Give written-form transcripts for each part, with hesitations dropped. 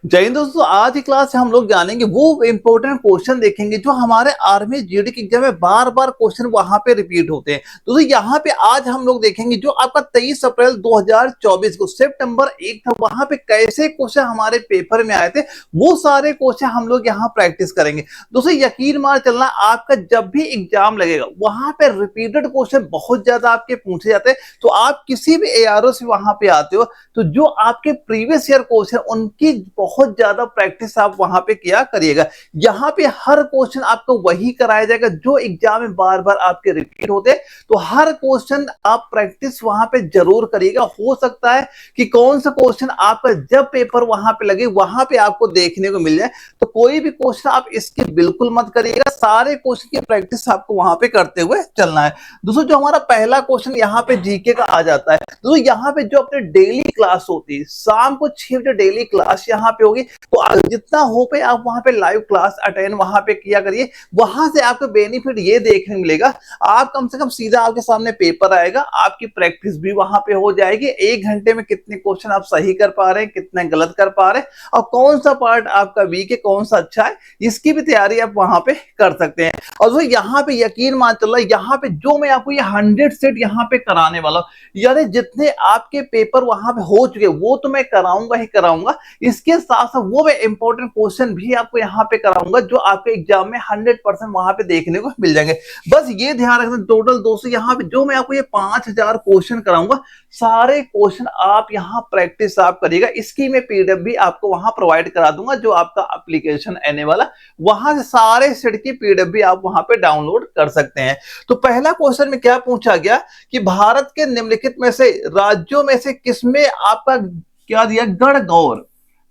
जय हिंद दोस्तों, आज की क्लास से हम लोग जानेंगे वो इंपॉर्टेंट क्वेश्चन देखेंगे जो हमारे आर्मी जीडी के एग्जाम में बार बार क्वेश्चन वहां पे रिपीट होते हैं। दोस्तों यहाँ पे आज हम लोग देखेंगे जो आपका 23 अप्रैल 2024 को शिफ्ट नंबर 1 था, वहां पे कैसे क्वेश्चन हमारे पेपर में आए थे, वो सारे क्वेश्चन हम लोग यहाँ प्रैक्टिस करेंगे। दोस्तों यकीन मान चलना, आपका जब भी एग्जाम लगेगा वहां पे रिपीटेड क्वेश्चन बहुत ज्यादा आपके पूछे जाते हैं। तो आप किसी भी एआरओ से वहां पे आते हो तो जो आपके प्रीवियस ईयर क्वेश्चन उनकी बहुत ज्यादा प्रैक्टिस आप वहां पे किया करिएगा। यहाँ पे हर क्वेश्चन आपको वही कराया जाएगा जो एग्जाम में बार बार आपके रिपीट होते हैं। तो हर क्वेश्चन आप प्रैक्टिस वहां पे जरूर करिएगा। हो सकता है कि कौन सा क्वेश्चन आपका जब पेपर वहां पे लगे वहां पे आपको देखने को मिल जाए, तो कोई भी क्वेश्चन आप इसकी बिल्कुल मत करिएगा। सारे क्वेश्चन की प्रैक्टिस आपको वहां पे करते हुए चलना है। दोस्तों जो हमारा पहला क्वेश्चन यहाँ पे जीके का आ जाता है। दोस्तों यहाँ पे जो अपने डेली क्लास होती है, शाम को 6 बजे डेली क्लास यहाँ पे होगी, तो जितना हो पे आप वहां पे लाइव क्लास अटेंड वहां पे किया करिए। वहां से आपको बेनिफिट ये देखने मिलेगा, आप कम से कम सीधा आपके सामने पेपर आएगा, आपकी प्रैक्टिस भी वहां पे हो जाएगी। 1 घंटे में कितने क्वेश्चन आप सही कर पा रहे हैं, कितने गलत कर पा रहे हैं, और कौन सा पार्ट आपका वीक है, कौन सा अच्छा है, इसकी भी तैयारी आप वहां पे कर सकते हैं। और यहाँ पे यकीन मान चल रहा है, यहाँ पे जो मैं आपको ये 100 सेट यहाँ पे कराने वाला हूँ, यानी जितने आपके पेपर वहां पे हो चुके वो तो मैं कराऊंगा ही कराऊंगा, इसके साथ साथ वो मैं इंपॉर्टेंट क्वेश्चन भी आपको यहाँ पे कराऊंगा जो आपके एग्जाम में 100% वहां पे देखने को मिल जाएंगे। बस ये ध्यान रखना, टोटल दोस्तों यहाँ पे जो मैं आपको ये 5000 क्वेश्चन कराऊंगा, सारे क्वेश्चन आप यहाँ प्रैक्टिस आप करिएगा। इसकी मैं पीडीएफ भी आपको वहां प्रोवाइड करा दूंगा, जो आपका एप्लीकेशन आने वाला, वहां से सारे सेट की पीडीएफ भी आप वहां पे डाउनलोड कर सकते हैं। तो पहला क्वेश्चन में क्या पूछा गया कि भारत के निम्नलिखित में से राज्यों में से किसमें आपका क्या दिया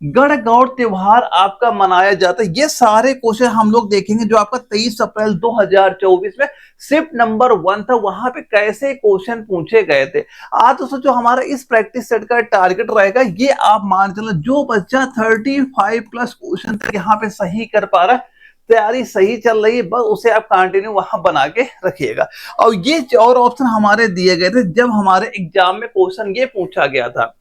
गणगौर त्योहार आपका मनाया जाता है। ये सारे क्वेश्चन हम लोग देखेंगे जो आपका 23 अप्रैल 2024 में शिफ्ट नंबर 1 था, वहां पे कैसे क्वेश्चन पूछे गए थे। आज तो सोचो हमारा इस प्रैक्टिस सेट का टारगेट रहेगा, ये आप मान चलो जो बच्चा 35 प्लस क्वेश्चन तक यहाँ पे सही कर पा रहा है, तैयारी सही चल रही है, बस उसे आप कंटिन्यू वहां बना के रखिएगा। और ये और ऑप्शन हमारे दिए गए थे जब हमारे एग्जाम में क्वेश्चन ये पूछा गया था।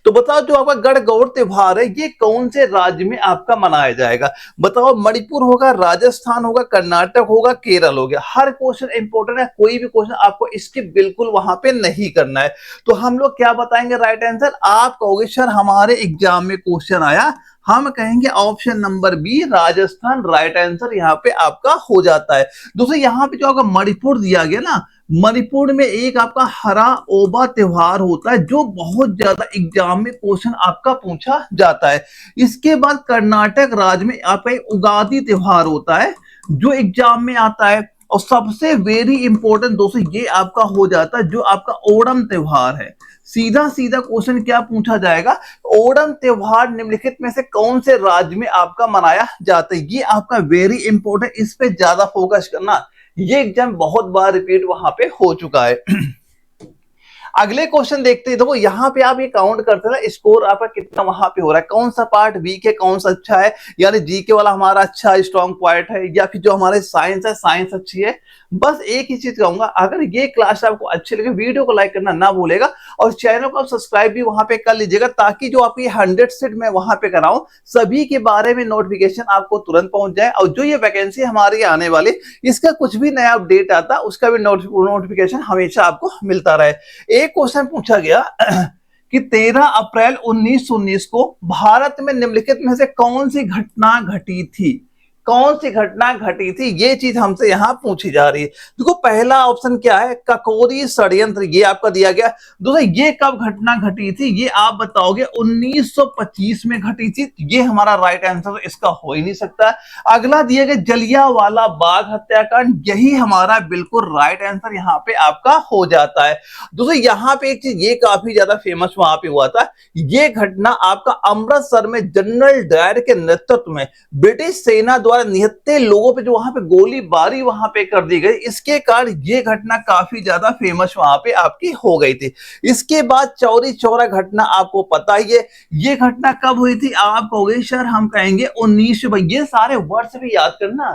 तो बताओ जो आपका गणगौर त्योहार है ये कौन से राज्य में आपका मनाया जाएगा। बताओ मणिपुर होगा, राजस्थान होगा, कर्नाटक होगा, केरल हो गया। हर क्वेश्चन इंपॉर्टेंट है, कोई भी क्वेश्चन आपको इसकी बिल्कुल वहां पे नहीं करना है। तो हम लोग क्या बताएंगे राइट आंसर, आप कहोगे सर हमारे एग्जाम में क्वेश्चन आया, हम कहेंगे option number B Rajasthan right answer यहाँ पे आपका हो जाता है। दोस्तों यहाँ पे जो आपका मणिपुर दिया गया ना, मणिपुर में एक आपका हरा ओबा त्योहार होता है जो बहुत ज्यादा एग्जाम में क्वेश्चन आपका पूछा जाता है। इसके बाद कर्नाटक राज्य में आपका एक उगादी त्योहार होता है जो एग्जाम में आता है। और सबसे वेरी इंपॉर्टेंट दोस्तों ये आपका हो जाता है जो आपका ओणम त्योहार है। सीधा सीधा क्वेश्चन क्या पूछा जाएगा, ओणम त्योहार निम्नलिखित में से कौन से राज्य में आपका मनाया जाता है। ये आपका वेरी इंपॉर्टेंट, इस पे ज्यादा फोकस करना, ये एग्जाम बहुत बार रिपीट वहां पे हो चुका है। अगले क्वेश्चन देखते हैं। देखो यहाँ पे आप ये काउंट करते हैं स्कोर आपका कितना वहां पे हो रहा है, कौन सा पार्ट वीक है, कौन सा अच्छा है, यानी जीके वाला हमारा अच्छा स्ट्रॉन्ग पॉइंट है, या फिर जो हमारे साइंस है साइंस अच्छी है। बस एक ही चीज कहूंगा, अगर ये क्लास आपको अच्छी लगे वीडियो को लाइक करना ना भूलेगा, और चैनल को आप सब्सक्राइब भी वहां पे कर लीजिएगा, ताकि जो आपकी 100 सेट मैं वहां पे कराऊं सभी के बारे में नोटिफिकेशन आपको तुरंत पहुंच जाए। और जो ये वैकेंसी हमारी आने वाली, इसका कुछ भी नया अपडेट आता उसका भी नोटिफिकेशन हमेशा आपको मिलता रहे। एक क्वेश्चन पूछा गया कि 13 अप्रैल 1919 को भारत में निम्नलिखित में से कौन सी घटना घटी थी, कौन सी घटना घटी थी, ये चीज हमसे यहां पूछी जा रही है। देखो पहला ऑप्शन क्या है, ककोरी षड्यंत्र, ये आपका दिया गया। दोस्तों ये कब घटना घटी थी, ये आप बताओगे 1925 में घटी थी, ये हमारा राइट आंसर इसका हो ही नहीं सकता। अगला दिया गया जलियांवाला बाग हत्याकांड, यही हमारा बिल्कुल राइट आंसर यहाँ पे आपका हो जाता है। दोस्तों यहाँ पे एक चीज ये काफी ज्यादा फेमस वहां पे हुआ था, ये घटना आपका अमृतसर में जनरल डायर के नेतृत्व में ब्रिटिश सेना द्वारा निहत्थे लोगों पे जो वहां पे गोलीबारी वहां पे कर दी गई, इसके कारण ये घटना काफी ज्यादा फेमस वहां पे आपकी हो गई थी। इसके बाद चौरी चौरा घटना आपको पता ही है, ये घटना कब हुई थी, आप कहोगे सर हम कहेंगे 19, ये सारे वर्ड्स भी याद करना।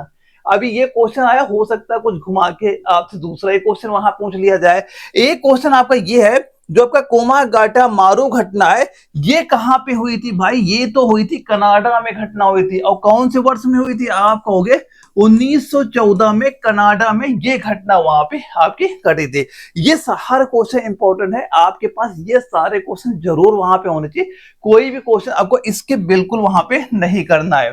अभी ये क्वेश्चन आया, हो सकता है कुछ घुमा के आपसे दूसरा एक क्वेश्चन वहां पूछ लिया जाए। एक क्वेश्चन आपका ये है जो आपका कोमागाटा मारू घटना है, ये कहां पे हुई थी भाई? ये तो हुई थी कनाडा में घटना हुई थी। और कौन से वर्ष में हुई थी? आप कहोगे 1914 में कनाडा में ये घटना वहां पे आपकी घटी थी। ये हर क्वेश्चन इंपॉर्टेंट है, आपके पास ये सारे क्वेश्चन जरूर वहां पे होने चाहिए। कोई भी क्वेश्चन आपको इसके बिल्कुल वहां पे नहीं करना है।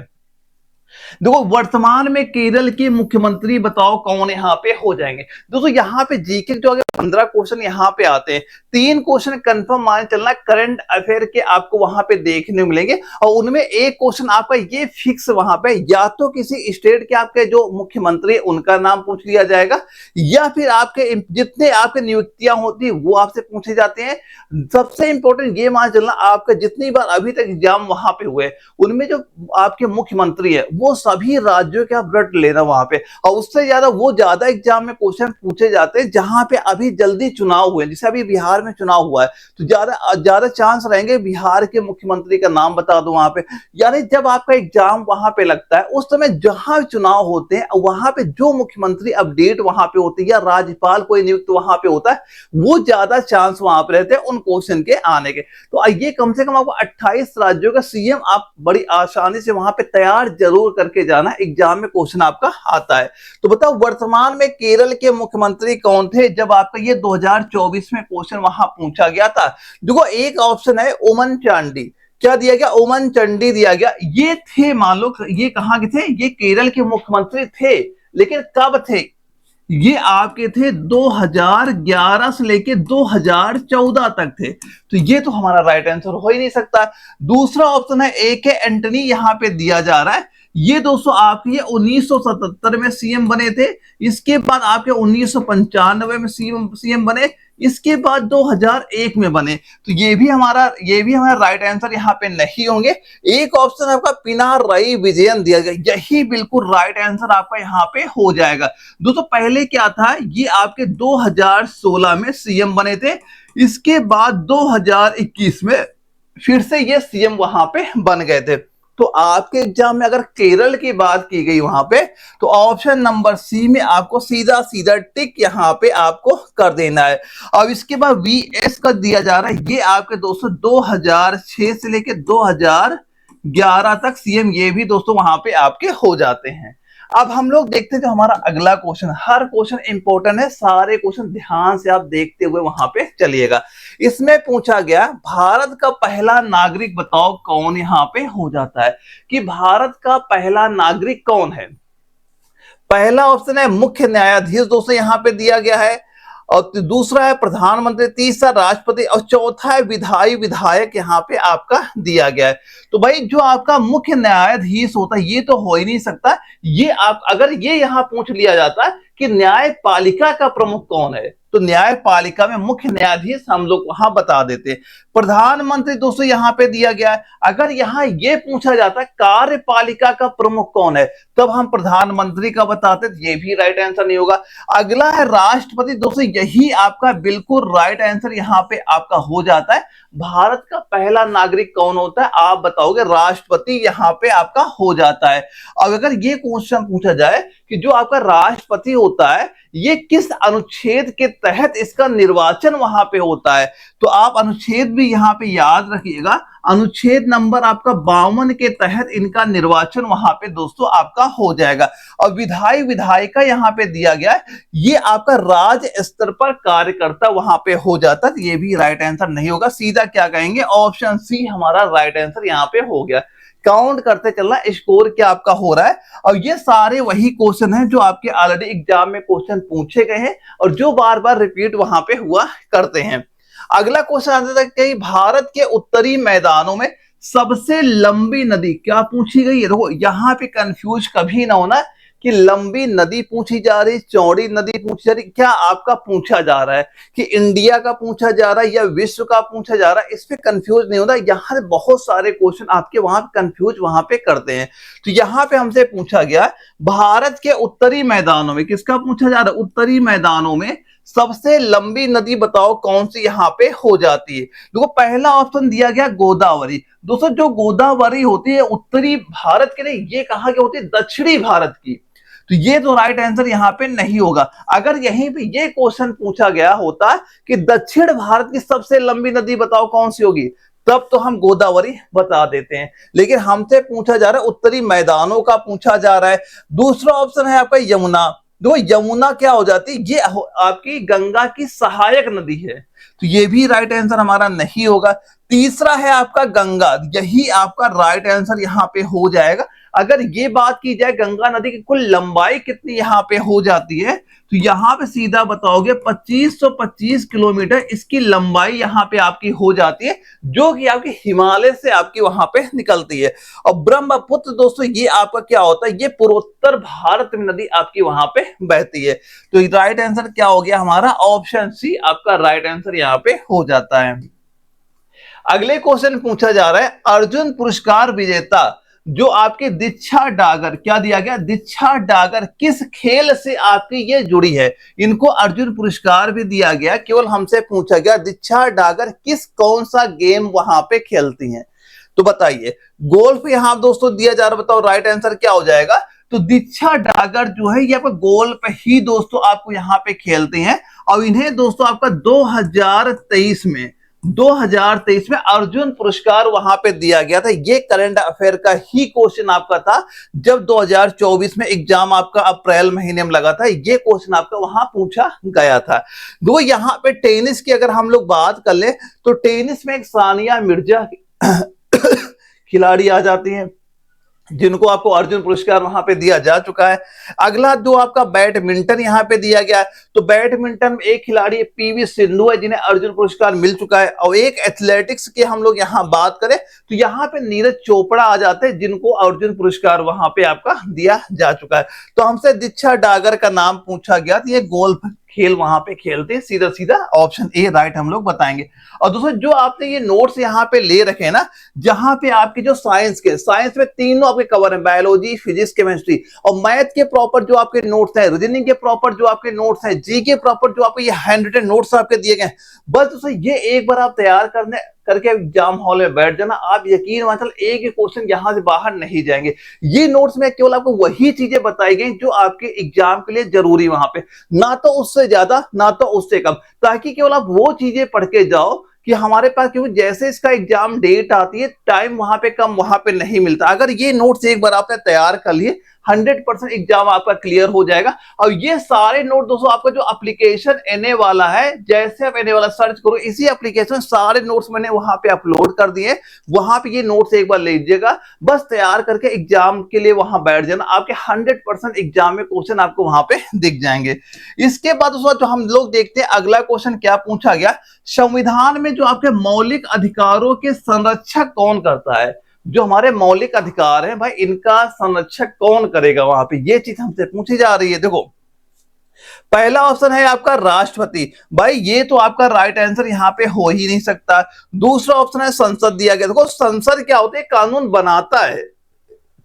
देखो वर्तमान में केरल के मुख्यमंत्री बताओ कौन यहाँ पे हो जाएंगे। दोस्तों यहाँ पे जीके जो अगर 15 क्वेश्चन यहाँ पे आते हैं, 3 क्वेश्चन कंफर्म मान चलना करंट अफेयर के आपको वहां पे देखने मिलेंगे, और उनमें एक क्वेश्चन आपका ये फिक्स वहां पे या तो किसी स्टेट के आपके जो मुख्यमंत्री उनका नाम पूछ लिया जाएगा, या फिर आपके जितने आपके नियुक्तियां होती है वो आपसे पूछे जाते हैं। सबसे इंपॉर्टेंट ये मान चलना, आपका जितनी बार अभी तक एग्जाम वहां पे हुए उनमें जो आपके मुख्यमंत्री है वो सभी राज्यों के आप रट लेना वहां पे, और उससे ज्यादा वो ज्यादा एग्जाम में क्वेश्चन पूछे जाते हैं जहां पे अभी जल्दी चुनाव हुए। जैसे अभी बिहार में चुनाव हुआ है तो ज्यादा ज्यादा चांस रहेंगे बिहार के मुख्यमंत्री का नाम बता दो वहां पे। यानी जब आपका एग्जाम वहां पे लगता है उस समय जहां चुनाव होते हैं वहां पे जो मुख्यमंत्री अपडेट वहां पे होती है या राज्यपाल कोई नियुक्त वहां पे होता है, वो ज्यादा चांस वहां पे रहते हैं उन क्वेश्चन के आने के। तो ये कम से कम आपको 28 राज्यों का सीएम आप बड़ी आसानी से वहां पे तैयार जरूर करके जाना, एग्जाम में क्वेश्चन आपका आता है। तो बताओ वर्तमान में केरल के मुख्यमंत्री कौन थे जब आपका ये 2024 में क्वेश्चन वहां पूछा गया था? देखो एक ऑप्शन है ओमन चांडी। क्या दिया गया? ओमन चांडी दिया गया। ये थे, मान लो ये कहां के थे? ये केरल के मुख्यमंत्री थे, लेकिन कब थे? ये आपके थे 2011 से लेके 2014 तक थे। तो ये तो हमारा राइट आंसर हो ही नहीं सकता। दूसरा ऑप्शन है ए के एंटनी, यहां पे दिया जा रहा है। ये दोस्तों आपके 1977 में सीएम बने थे, इसके बाद आपके 1995 में सीएम बने, इसके बाद 2001 में बने। तो ये भी हमारा राइट आंसर यहाँ पे नहीं होंगे। एक ऑप्शन आपका पिनाराई विजयन दिया गया, यही बिल्कुल राइट आंसर आपका यहाँ पे हो जाएगा। दोस्तों पहले क्या था, ये आपके 2016 में सीएम बने थे, इसके बाद 2021 में फिर से ये सीएम वहां पे बन गए थे। तो आपके एग्जाम में अगर केरल की बात की गई वहां पे, तो ऑप्शन नंबर सी में आपको सीधा सीधा टिक यहां पे आपको कर देना है। अब इसके बाद वीएस का दिया जा रहा है, ये आपके दोस्तों 2006 से लेके 2011 तक सीएम, ये भी दोस्तों वहां पे आपके हो जाते हैं। अब हम लोग देखते हैं जो हमारा अगला क्वेश्चन, हर क्वेश्चन इंपॉर्टेंट है, सारे क्वेश्चन ध्यान से आप देखते हुए वहां पे चलिएगा। इसमें पूछा गया भारत का पहला नागरिक बताओ कौन यहां पे हो जाता है, कि भारत का पहला नागरिक कौन है? पहला ऑप्शन है मुख्य न्यायाधीश, दोस्तों यहां पे दिया गया है, और दूसरा है प्रधानमंत्री, तीसरा राष्ट्रपति, और चौथा है विधायी विधायक यहां पे आपका दिया गया है। तो भाई जो आपका मुख्य न्यायाधीश होता है ये तो हो ही नहीं सकता। ये आप अगर ये यहां पूछ लिया जाता कि न्यायपालिका का प्रमुख कौन है, तो न्यायपालिका में मुख्य न्यायाधीश हम लोग वहां बता देते। प्रधानमंत्री दोस्तों यहां पे दिया गया है। अगर यहां ये पूछा जाता कार्यपालिका का प्रमुख कौन है, तब हम प्रधानमंत्री का बताते, ये भी राइट आंसर नहीं होगा। अगला है राष्ट्रपति, दोस्तों यही आपका बिल्कुल राइट आंसर यहां पे आपका हो जाता है। भारत का पहला नागरिक कौन होता है, आप बताओगे राष्ट्रपति यहां पे आपका हो जाता है। अब अगर ये क्वेश्चन पूछा जाए कि जो आपका राष्ट्रपति होता है ये किस अनुच्छेद के तहत इसका निर्वाचन वहां पे होता है, तो आप अनुच्छेद भी यहां पे याद रखिएगा। अनुच्छेद नंबर आपका 52 के तहत इनका निर्वाचन वहां पे दोस्तों आपका हो जाएगा। और विधायी विधायिका यहां पे दिया गया है, ये आपका राज्य स्तर पर कार्यकर्ता वहां पे हो जाता है। ये भी राइट आंसर नहीं होगा, सीधा क्या कहेंगे, ऑप्शन सी हमारा राइट आंसर यहां पे हो गया। काउंट करते चलना स्कोर क्या आपका हो रहा है। और ये सारे वही क्वेश्चन हैं जो आपके ऑलरेडी एग्जाम में क्वेश्चन पूछे गए हैं और जो बार बार रिपीट वहां पे हुआ करते हैं। अगला क्वेश्चन आता है कि भारत के उत्तरी मैदानों में सबसे लंबी नदी क्या पूछी गई है। देखो यहां पे कंफ्यूज कभी ना होना कि लंबी नदी पूछी जा रही, चौड़ी नदी पूछी जा रही, क्या आपका पूछा जा रहा है कि इंडिया का पूछा जा रहा है या विश्व का पूछा जा रहा है, इस पे कंफ्यूज नहीं होता। यहाँ बहुत सारे क्वेश्चन आपके वहां कंफ्यूज वहां पे करते हैं। तो यहाँ पे हमसे पूछा गया भारत के उत्तरी मैदानों में किसका पूछा जा रहा है, उत्तरी मैदानों में सबसे लंबी नदी बताओ कौन सी यहाँ पे हो जाती है। देखो पहला ऑप्शन दिया गया गोदावरी। दोस्तों जो गोदावरी होती है उत्तरी भारत के नहीं, ये कहा गया होती है दक्षिणी भारत की। तो ये तो राइट आंसर यहाँ पे नहीं होगा। अगर यहीं पे ये क्वेश्चन पूछा गया होता कि दक्षिण भारत की सबसे लंबी नदी बताओ कौन सी होगी, तब तो हम गोदावरी बता देते हैं, लेकिन हमसे पूछा जा रहा है उत्तरी मैदानों का पूछा जा रहा है। दूसरा ऑप्शन है आपका यमुना। देखो यमुना क्या हो जाती है, ये आपकी गंगा की सहायक नदी है, तो ये भी राइट आंसर हमारा नहीं होगा। तीसरा है आपका गंगा, यही आपका राइट आंसर यहाँ पे हो जाएगा। अगर ये बात की जाए गंगा नदी की कुल लंबाई कितनी यहाँ पे हो जाती है, तो यहाँ पे सीधा बताओगे 2525 किलोमीटर इसकी लंबाई यहाँ पे आपकी हो जाती है, जो कि आपकी हिमालय से आपकी वहां पे निकलती है। और ब्रह्मपुत्र दोस्तों ये आपका क्या होता है, ये पूर्वोत्तर भारत में नदी आपकी वहां पे बहती है। तो राइट आंसर क्या हो गया हमारा, ऑप्शन सी आपका राइट आंसर यहाँ पे हो जाता है। अगले क्वेश्चन पूछा जा रहा है अर्जुन पुरस्कार विजेता जो आपके दीक्षा डागर, क्या दिया गया, दीक्षा डागर किस खेल से आपकी ये जुड़ी है। इनको अर्जुन पुरस्कार भी दिया गया, केवल हमसे पूछा गया दीक्षा डागर किस कौन सा गेम वहां पे खेलती हैं। तो बताइए, गोल्फ यहां दोस्तों दिया जा रहा, बताओ राइट आंसर क्या हो जाएगा। तो दीक्षा डागर जो है ये आपका गोल्फ ही दोस्तों आपको यहाँ पे खेलते हैं, और इन्हें दोस्तों आपका 2023 में अर्जुन पुरस्कार वहां पे दिया गया था। ये करंट अफेयर का ही क्वेश्चन आपका था, जब 2024 में एग्जाम आपका अप्रैल महीने में लगा था, ये क्वेश्चन आपका वहां पूछा गया था। दो यहाँ पे टेनिस की अगर हम लोग बात कर ले, तो टेनिस में एक सानिया मिर्जा खिलाड़ी आ जाती हैं, जिनको आपको अर्जुन पुरस्कार वहां पे दिया जा चुका है। अगला जो आपका बैडमिंटन यहाँ पे दिया गया है, तो बैडमिंटन में एक खिलाड़ी पीवी सिंधु है जिन्हें अर्जुन पुरस्कार मिल चुका है। और एक एथलेटिक्स की हम लोग यहाँ बात करें तो यहाँ पे नीरज चोपड़ा आ जाते हैं, जिनको अर्जुन पुरस्कार वहां पे आपका दिया जा चुका है। तो हमसे दीक्षा डागर का नाम पूछा गया, तो ये गोल्फ खेल वहां पे खेलते हैं, सीधा सीधा ऑप्शन ए राइट हम लोग बताएंगे। और दोस्तों जो आपने ये नोट्स यहाँ पे ले रखे हैं ना, जहां पे आपके जो साइंस में तीनों आपके कवर है, बायोलॉजी, फिजिक्स, केमिस्ट्री, और मैथ के प्रॉपर जो आपके नोट्स हैं, रीजनिंग के प्रॉपर जो आपके नोट्स हैं, जी के प्रॉपर जो आपके ये हैंड रिटन नोट्स आपके दिए गए, बस दोस्तों ये एक बार आप तैयार करके एग्जाम हॉल में बैठ जाना, आप यकीन मान चल एक ही क्वेश्चन यहां से बाहर नहीं जाएंगे। ये नोट्स में केवल आपको वही चीजें बताई गई जो आपके एग्जाम के लिए जरूरी वहां पे, ना तो उससे ज्यादा ना तो उससे कम, ताकि केवल आप वो चीजें पढ़ के जाओ कि हमारे पास, क्योंकि जैसे इसका एग्जाम डेट आती है टाइम वहां पे कम वहां पे नहीं मिलता। अगर ये नोट्स एक बार आपने तैयार कर लिए 100% एग्जाम आपका क्लियर हो जाएगा। और ये सारे नोट दोस्तों आपका जो एप्लीकेशन एनए वाला है, जैसे आप एनए वाला सर्च करो, इसी एप्लीकेशन सारे नोट्स मैंने वहां पे अपलोड कर दिए, वहां पे ये नोट्स एक बार ले लीजिएगा, बस तैयार करके एग्जाम के लिए वहां बैठ जाना, आपके 100% एग्जाम में क्वेश्चन आपको वहां पे दिख जाएंगे। इसके बाद दोस्तों जो हम लोग देखते हैं अगला क्वेश्चन क्या पूछा गया, संविधान में जो आपके मौलिक अधिकारों के संरक्षक कौन करता है। जो हमारे मौलिक अधिकार हैं भाई, इनका संरक्षक कौन करेगा वहां पे, ये चीज हमसे पूछी जा रही है। देखो पहला ऑप्शन है आपका राष्ट्रपति, भाई ये तो आपका राइट आंसर यहाँ पे हो ही नहीं सकता। दूसरा ऑप्शन है संसद दिया गया। देखो संसद क्या होता है, कानून बनाता है,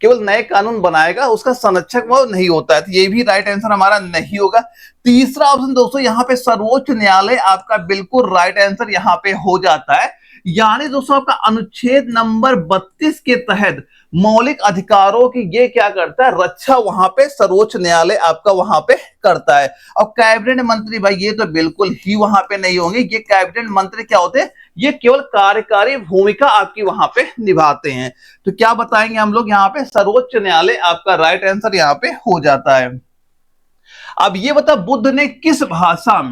केवल नए कानून बनाएगा, उसका संरक्षक वो नहीं होता है, तो ये भी राइट आंसर हमारा नहीं होगा। तीसरा ऑप्शन दोस्तों यहाँ पे सर्वोच्च न्यायालय आपका बिल्कुल राइट आंसर यहाँ पे हो जाता है। यानी दोस्तों आपका अनुच्छेद नंबर 32 के तहत मौलिक अधिकारों की ये क्या करता है, रक्षा वहां पे सर्वोच्च न्यायालय आपका वहां पे करता है। और कैबिनेट मंत्री भाई ये तो बिल्कुल ही वहां पे नहीं होंगे, ये कैबिनेट मंत्री क्या होते हैं, ये केवल कार्यकारी भूमिका आपकी वहां पे निभाते हैं। तो क्या बताएंगे हम लोग यहाँ पे, सर्वोच्च न्यायालय आपका राइट आंसर यहाँ पे हो जाता है। अब ये बता बुद्ध ने किस भाषा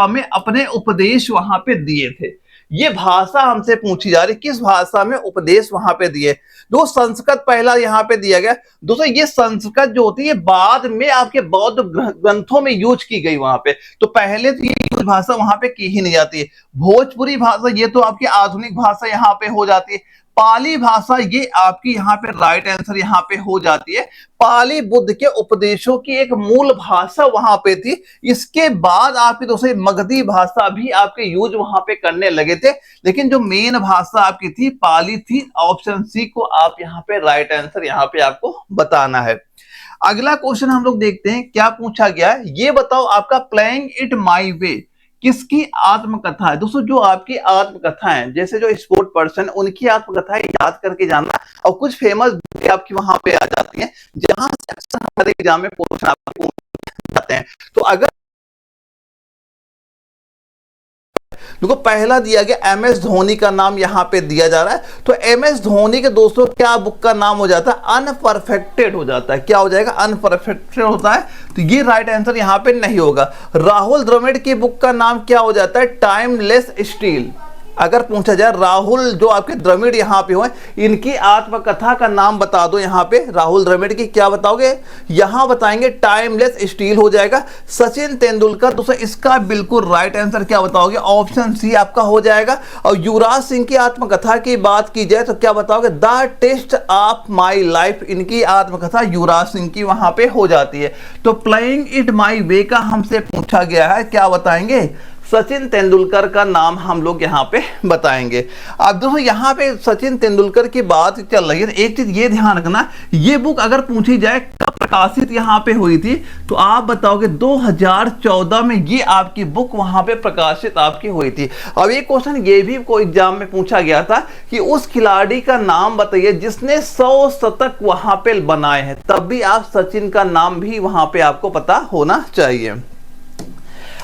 में अपने उपदेश वहां पे दिए थे। ये भाषा हमसे पूछी जा रही, किस भाषा में उपदेश वहां पे दिए। दो संस्कृत पहला यहाँ पे दिया गया। दोस्तों ये संस्कृत जो होती है बाद में आपके बौद्ध ग्रंथों में यूज की गई वहां पे, तो पहले तो ये भाषा वहां पे की ही नहीं जाती है। भोजपुरी भाषा ये तो आपकी आधुनिक भाषा यहाँ पे हो जाती है। पाली भाषा ये आपकी यहाँ पे राइट आंसर यहाँ पे हो जाती है। पाली बुद्ध के उपदेशों की एक मूल भाषा वहां पे थी। इसके बाद आपकी दोस्तों मगधी भाषा भी आपके यूज वहां पे करने लगे थे, लेकिन जो मेन भाषा आपकी थी पाली थी। ऑप्शन सी को आप यहाँ पे राइट आंसर यहाँ पे आपको बताना है। अगला क्वेश्चन हम लोग देखते हैं क्या पूछा गया है, ये बताओ आपका प्लेइंग इट माई वे किसकी आत्मकथा है। दोस्तों जो आपकी आत्मकथा है, जैसे जो स्पोर्ट पर्सन, उनकी आत्मकथा याद करके जानना। और कुछ फेमस बुक आपकी वहां पे आ जाती है, जहां से अक्सर हमारे एग्जाम में क्वेश्चन आपको आते हैं। तो अगर देखो पहला दिया गया एम एस धोनी का नाम यहां पे दिया जा रहा है, तो एम एस धोनी के दोस्तों क्या बुक का नाम हो जाता है, अनपरफेक्टेड हो जाता है। क्या हो जाएगा, अनपरफेक्टेड होता है, तो ये राइट आंसर यहां पे नहीं होगा। राहुल द्रविड़ की बुक का नाम क्या हो जाता है, टाइमलेस स्टील। अगर पूछा जाए राहुल जो आपके द्रविड़ यहाँ पे हुए, इनकी आत्मकथा का नाम बता दो। यहाँ पे राहुल द्रविड़ की क्या बताओगे, यहाँ बताएंगे टाइमलेस स्टील हो जाएगा। सचिन तेंदुलकर दोस्तों इसका बिल्कुल राइट आंसर क्या बताओगे, ऑप्शन सी आपका हो जाएगा। और युवराज सिंह की आत्मकथा की बात की जाए तो क्या बताओगे, the test of my life. इनकी आत्मकथा युवराज सिंह की वहां पे हो जाती है। तो प्लेइंग इट माई वे का हमसे पूछा गया है, क्या बताएंगे, सचिन तेंदुलकर का नाम हम लोग यहाँ पे बताएंगे। अब दोस्तों यहाँ पे सचिन तेंदुलकर की बात चल रही है, तो एक चीज ये ध्यान रखना, ये बुक अगर पूछी जाए कब प्रकाशित यहाँ पे हुई थी, तो आप बताओगे 2014 में ये आपकी बुक वहां पे प्रकाशित आपकी हुई थी। अब एक क्वेश्चन ये भी कोई एग्जाम में पूछा गया था कि उस खिलाड़ी का नाम बताइए जिसने 100 शतक वहां पे बनाए हैं, तब भी आप सचिन का नाम भी वहां पे आपको पता होना चाहिए।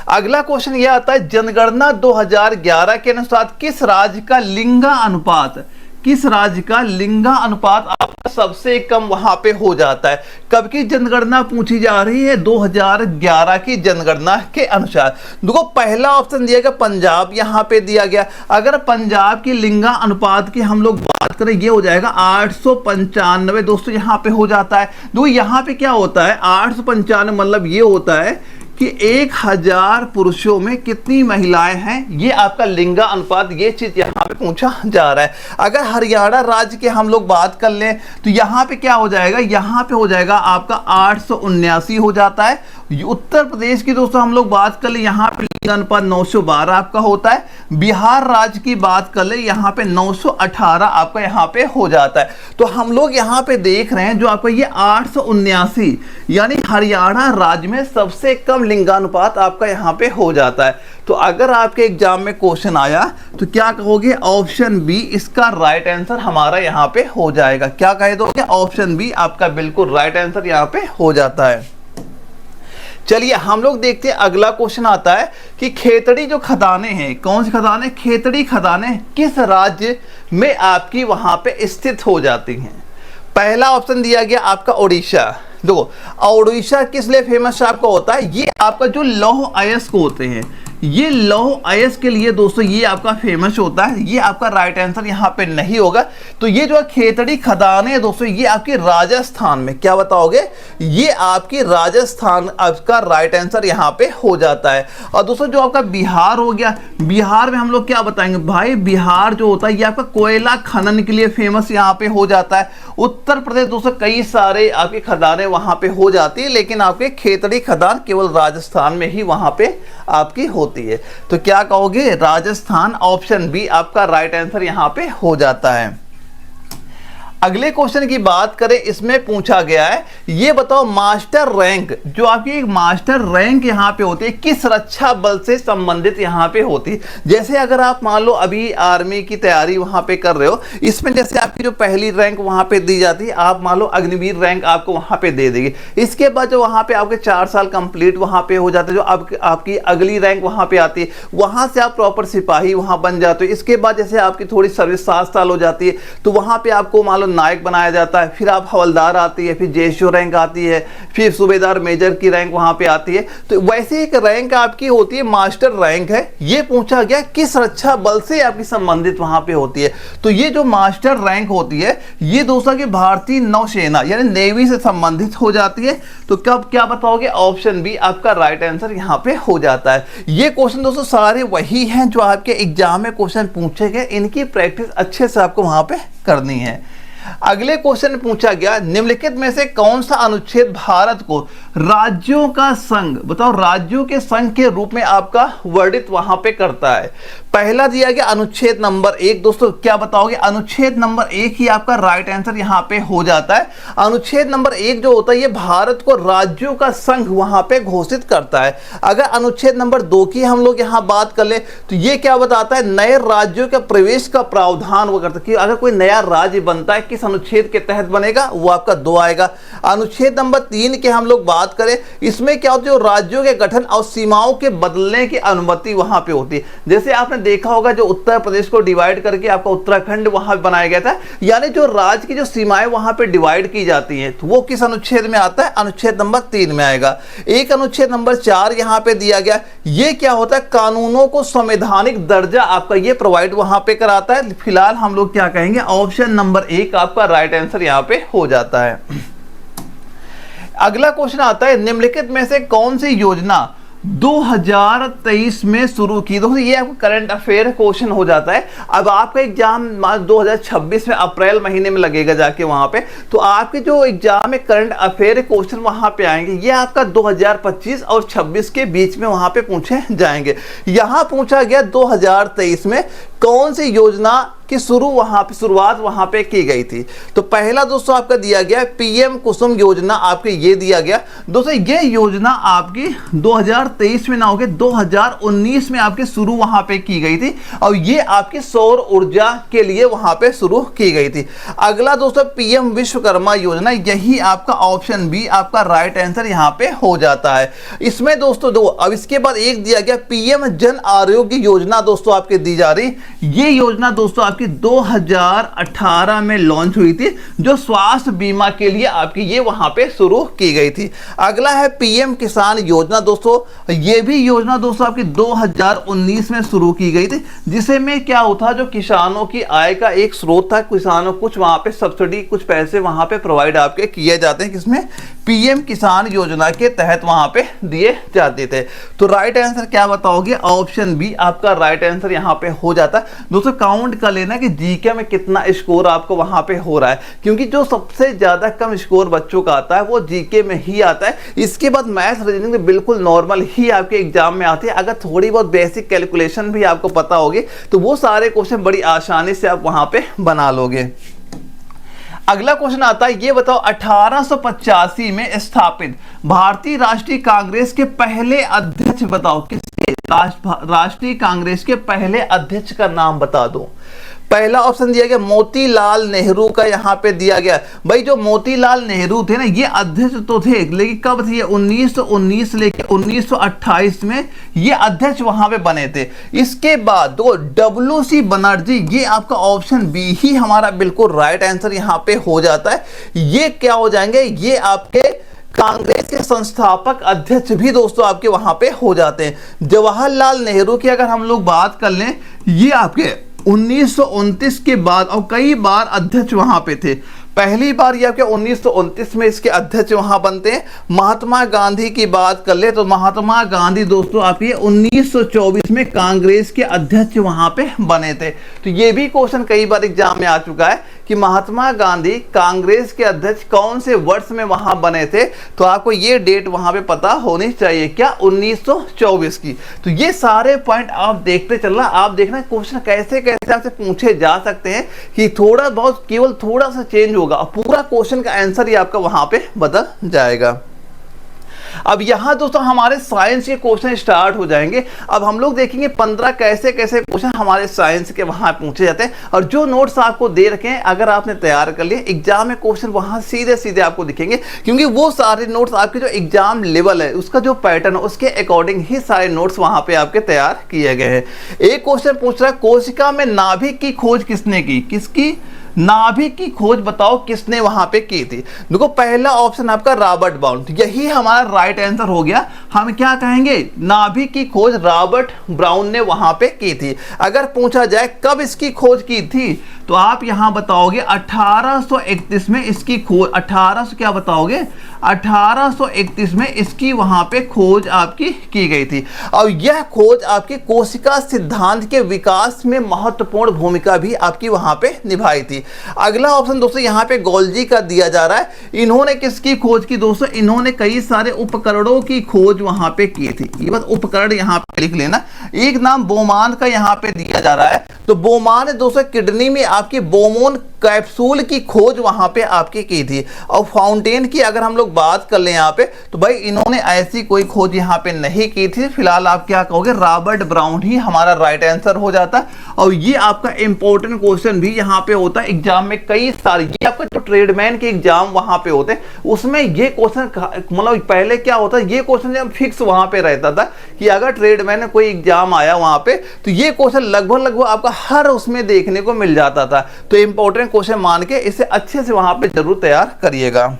अगला क्वेश्चन यह आता है, जनगणना 2011 के अनुसार किस राज्य का लिंगा अनुपात, किस राज्य का लिंगा अनुपात आपका सबसे कम वहां पे हो जाता है। कब की जनगणना पूछी जा रही है, 2011 की जनगणना के अनुसार। देखो पहला ऑप्शन दिया गया पंजाब, यहां पे दिया गया। अगर पंजाब की लिंगा अनुपात की हम लोग बात करें, ये हो जाएगा 895 दोस्तों यहां पे हो जाता है। देखो यहां पे क्या होता है, 895 मतलब ये होता है कि 1000 पुरुषों में कितनी महिलाएं हैं, ये आपका लिंगा अनुपात, ये चीज यहाँ पे पूछा जा रहा है। अगर हरियाणा राज्य के हम लोग बात कर लें तो यहाँ पे क्या हो जाएगा, यहाँ पे हो जाएगा आपका 879 हो जाता है। उत्तर प्रदेश की दोस्तों हम लोग बात कर ले, यहाँ पे लिंगा अनुपात 912 आपका होता है। बिहार राज्य की बात कर ले, यहाँ पे 918 आपका यहाँ पे हो जाता है। तो हम लोग यहाँ पे देख रहे हैं जो आपका ये 879 यानी हरियाणा राज्य में सबसे कम लिंगानुपात आपका यहाँ पे हो जाता है। तो अगर आपके एग्जाम में क्वेश्चन आया तो क्या कहोगे, ऑप्शन बी इसका राइट आंसर हमारा यहाँ पे हो जाएगा। क्या कह दोगे, ऑप्शन बी आपका बिल्कुल राइट आंसर यहाँ पे हो जाता है। चलिए हम लोग देखते हैं अगला क्वेश्चन आता है कि खेतड़ी जो खदानें हैं, कौन सी खदानें, खेतड़ी खदानें किस राज्य में आपकी वहां पे स्थित हो जाती हैं। पहला ऑप्शन दिया गया आपका उड़ीसा। देखो उड़ीसा किस लिए फेमस आपका होता है, ये आपका जो लौह अयस्क होते हैं, ये लौह अयस्क के लिए दोस्तों ये आपका फेमस होता है। ये आपका राइट आंसर यहाँ पे नहीं होगा। तो ये जो खेतड़ी खदानें है दोस्तों, ये आपके राजस्थान में, क्या बताओगे, ये आपकी राजस्थान आपका राइट आंसर यहाँ पे हो जाता है। और दोस्तों जो आपका बिहार हो गया, बिहार में हम लोग क्या बताएंगे भाई, बिहार जो होता है ये आपका कोयला खनन के लिए फेमस यहाँ पे हो जाता है। उत्तर प्रदेश दोस्तों कई सारे आपकी खदानें वहां पे हो जाती है, लेकिन आपके खेतड़ी खदान केवल राजस्थान में ही वहां पे आपकी होती है। तो क्या कहोगे, राजस्थान, ऑप्शन बी आपका राइट आंसर यहां पे हो जाता है। अगले क्वेश्चन की बात करें, इसमें पूछा गया है, ये बताओ मास्टर रैंक, जो आपकी एक मास्टर रैंक यहाँ पे होती है, किस रक्षा बल से संबंधित यहाँ पे होती है। जैसे अगर आप मान लो अभी आर्मी की तैयारी वहां पे कर रहे हो, इसमें जैसे आपकी जो पहली रैंक वहां पे दी जाती है, आप मान लो अग्निवीर रैंक आपको वहां पे दे देगी। इसके बाद जो वहां पे आपके 4 साल कंप्लीट वहां पे हो जाते हैं, जो आपकी अगली रैंक वहां पे आती है, वहां से आप प्रॉपर सिपाही वहां बन जाते हो। इसके बाद जैसे आपकी थोड़ी सर्विस 7 साल हो जाती है, तो वहां पे आपको मान लो नायक बनाया जाता है, फिर आप हवलदार आती है, फिर जेएसओ रैंक आती है, फिर सूबेदार मेजर की रैंक वहां पे आती है। तो वैसे एक रैंक आपकी होती है मास्टर रैंक है। ये पूछा गया किस रक्षा बल से आपकी संबंधित वहां पे होती है। तो ये जो मास्टर रैंक होती है, ये दोस्तों की भारतीय नौसेना यानी नेवी से संबंधित हो जाती है। तो कब क्या बताओगे, ऑप्शन बी आपका राइट आंसर यहां पे हो जाता है। ये क्वेश्चन दोस्तों सारे वही हैं जो आपके एग्जाम में क्वेश्चन पूछे गए, इनकी प्रैक्टिस अच्छे से आपको वहां पे करनी है। अगले क्वेश्चन पूछा गया, निम्नलिखित में से कौन सा अनुच्छेद भारत को राज्यों का संघ, बताओ राज्यों के संघ के रूप में आपका वर्णित वहां पे करता है। पहला दिया गया अनुच्छेद नंबर 1। दोस्तों क्या बताओगे, अनुच्छेद नंबर 1 ही आपका राइट आंसर यहां पे हो जाता है। अनुच्छेद नंबर 1 जो होता है ये भारत को राज्यों का संघ वहां पे घोषित करता है। अगर अनुच्छेद नंबर 2 की हम लोग यहां बात कर ले तो ये क्या बताता है, नए राज्यों के प्रवेश का प्रावधान वो करता है कि अगर कोई नया राज्य बनता है किस अनुच्छेद के तहत बनेगा, वो आपका 2 आएगा। अनुच्छेद नंबर 3 के हम लोग बात करें, इसमें क्या होता है, जो राज्यों के गठन और सीमाओं के बदलने की अनुमति वहां पे होती है। जैसे आपने देखा होगा जो उत्तर प्रदेश को डिवाइड करके आपका उत्तराखंड वहां बनाया गया था, यानी जो राज्य की जो सीमाएं वहां पे डिवाइड की जाती हैं, तो वो किस अनुच्छेद में आता है, अनुच्छेद नंबर 3 में आएगा। एक अनुच्छेद नंबर 4 यहां पे दिया गया, ये क्या होता है, कानूनों को संवैधानिक दर्जा आपका ये प्रोवाइड वहां पे कराता है। फिलहाल हम लोग क्या कहेंगे, ऑप्शन नंबर 1 आपका राइट आंसर यहां पे हो जाता है। अगला क्वेश्चन आता है, निम्नलिखित में से कौन सी योजना 2023 में शुरू की। दोस्तों ये आपको करंट अफेयर क्वेश्चन हो जाता है। अब आपका एग्जाम 2026 में अप्रैल महीने में लगेगा जाके वहां पे, तो आपके जो एग्जाम में करंट अफेयर क्वेश्चन वहां पे आएंगे, ये आपका 2025 और 26 के बीच में वहां पे पूछे जाएंगे। यहां पूछा गया 2023 में कौन सी योजना की शुरुआत वहां पे की गई थी। तो पहला दोस्तों आपका दिया गया पीएम कुसुम योजना, आपके ये दिया गया। दोस्तों ये योजना आपकी 2023 में ना होकर 2019 में आपके शुरू वहां पे की गई थी, और ये आपकी सौर ऊर्जा के लिए वहां पे शुरू की गई थी। अगला दोस्तों पीएम विश्वकर्मा योजना, यही आपका ऑप्शन बी आपका राइट आंसर यहां पे हो जाता है। इसमें दोस्तों दो, अब इसके बाद एक दिया गया पीएम जन आरोग्य योजना, दोस्तों आपके दी जा रही। ये योजना दोस्तों आपकी 2018 में लॉन्च हुई थी, जो स्वास्थ्य बीमा के लिए आपकी ये वहां पे शुरू की गई थी। अगला है पीएम किसान योजना। दोस्तों ये भी योजना दोस्तों आपकी 2019 में शुरू की गई थी, जिसे में क्या होता, जो किसानों की आय का एक स्रोत था। किसानों कुछ वहां पे सब्सिडी, कुछ पैसे वहां पे प्रोवाइड आपके किए जाते हैं, किसमें, पीएम किसान योजना के तहत वहां पे दिए जाते थे। तो राइट आंसर क्या बताओगे, ऑप्शन बी आपका राइट आंसर यहां पे हो जाता है। दोस्तों काउंट कर लेना कि जीके में कितना स्कोर आपको वहां पे हो रहा है, क्योंकि जो सबसे ज्यादा कम स्कोर बच्चों का आता है वो जीके में ही आता है। इसके बाद मैथ्स रीजनिंग बिल्कुल नॉर्मल ही आपके एग्जाम में आती है। अगर थोड़ी बहुत बेसिक कैलकुलेशन भी आपको पता होगी तो वो सारे क्वेश्चन बड़ी आसानी से आप वहां पे बना लोगे। अगला क्वेश्चन आता है, ये बताओ 1885 में स्थापित भारतीय राष्ट्रीय कांग्रेस के पहले अध्यक्ष बताओ, किसके, राष्ट्रीय कांग्रेस के पहले अध्यक्ष का नाम बता दो। पहला ऑप्शन दिया गया मोतीलाल नेहरू का, यहां पे दिया गया। भाई जो मोतीलाल नेहरू थे ना, ये अध्यक्ष तो थे, लेकिन कब थे, 1919 लेके 1928 में ये अध्यक्ष वहां पे बने थे। इसके बाद दो WC बनर्जी, ये आपका ऑप्शन बी ही हमारा बिल्कुल राइट आंसर यहां पे हो जाता है। ये क्या हो जाएंगे, ये आपके कांग्रेस के संस्थापक अध्यक्ष भी दोस्तों आपके वहां पे हो जाते हैं। जवाहरलाल नेहरू की अगर हम लोग बात कर लें, ये आपके 1929 के बाद और कई बार अध्यक्ष वहां पे थे। पहली बार ये आपके 1929 में इसके अध्यक्ष वहां बनते हैं। महात्मा गांधी की बात कर ले तो महात्मा गांधी दोस्तों आपके 1924 में कांग्रेस के अध्यक्ष वहां पे बने थे। तो ये भी क्वेश्चन कई बार एग्जाम में आ चुका है कि महात्मा गांधी कांग्रेस के अध्यक्ष कौन से वर्ष में वहां बने थे, तो आपको ये डेट वहां पे पता होनी चाहिए, क्या, 1924 की। तो ये सारे पॉइंट आप देखते चलना, आप देखना क्वेश्चन कैसे कैसे आपसे पूछे जा सकते हैं कि थोड़ा बहुत, केवल थोड़ा सा चेंज होगा, पूरा क्वेश्चन का आंसर ही आपका वहां पे बदल जाएगा। अब यहां दोस्तों हमारे साइंस के क्वेश्चन स्टार्ट हो जाएंगे। अब हम लोग देखेंगे 15 कैसे कैसे क्वेश्चन हमारे साइंस के वहां पूछे जाते हैं, और जो नोट्स आपको दे रखे हैं अगर आपने तैयार कर लिए, एग्जाम में क्वेश्चन वहां सीधे सीधे आपको दिखेंगे, क्योंकि वो सारे नोट्स आपके जो एग्जाम लेवल है उसका जो पैटर्न है उसके अकॉर्डिंग ही सारे नोट्स वहां पे आपके तैयार किए गए हैं। एक क्वेश्चन पूछ रहा है, कोशिका में नाभिक की खोज किसने की, किसकी, नाभिक की खोज बताओ किसने वहां पे की थी। देखो पहला ऑप्शन आपका रॉबर्ट ब्राउन, यही हमारा राइट आंसर हो गया। हम क्या कहेंगे, नाभिक की खोज रॉबर्ट ब्राउन ने वहां पे की थी। अगर पूछा जाए कब इसकी खोज की थी, तो आप यहां बताओगे 1831 में इसकी खोज, 1800 क्या बताओगे, 1831 में इसकी वहां पे खोज आपकी की गई थी। और यह खोज आपकी कोशिका सिद्धांत के विकास में महत्वपूर्ण भूमिका भी आपकी वहां पे निभाई थी। अगला ऑप्शन दोस्तों यहाँ पे गोल्जी का दिया जा रहा है। इन्होंने किसकी खोज की दोस्तों, इन्होंने कई सारे उपकरणों की खोज वहां पे की थी। ये बस उपकरण यहाँ पे लिख लेना। एक नाम बोमान का यहाँ पे दिया जा रहा है। तो बोमान ने दोस्तों किडनी में आपकी बोमोन कैप्सूल की खोज वहां पे आपकी की थी। और फाउंटेन की अगर हम लोग बात कर ले यहाँ पे, तो भाई इन्होंने ऐसी कोई खोज यहाँ पे नहीं की थी। फिलहाल आप क्या कहोगे, रॉबर्ट ब्राउन ही हमारा राइट आंसर हो जाता है। और ये आपका इंपॉर्टेंट क्वेश्चन भी यहाँ पे होता है एग्जाम में कई सारे। ये आपका जो ट्रेडमैन के एग्जाम वहां पे होते हैं उसमें ये क्वेश्चन, मतलब पहले क्या होता है, ये क्वेश्चन जब फिक्स वहां पे रहता था कि अगर ट्रेडमैन में कोई एग्जाम आया वहां पे, तो ये क्वेश्चन लगभग आपका हर उसमें देखने को मिल जाता था। तो इंपॉर्टेंट क्वेश्चन मान के इसे अच्छे से वहां पे जरूर तैयार करिएगा।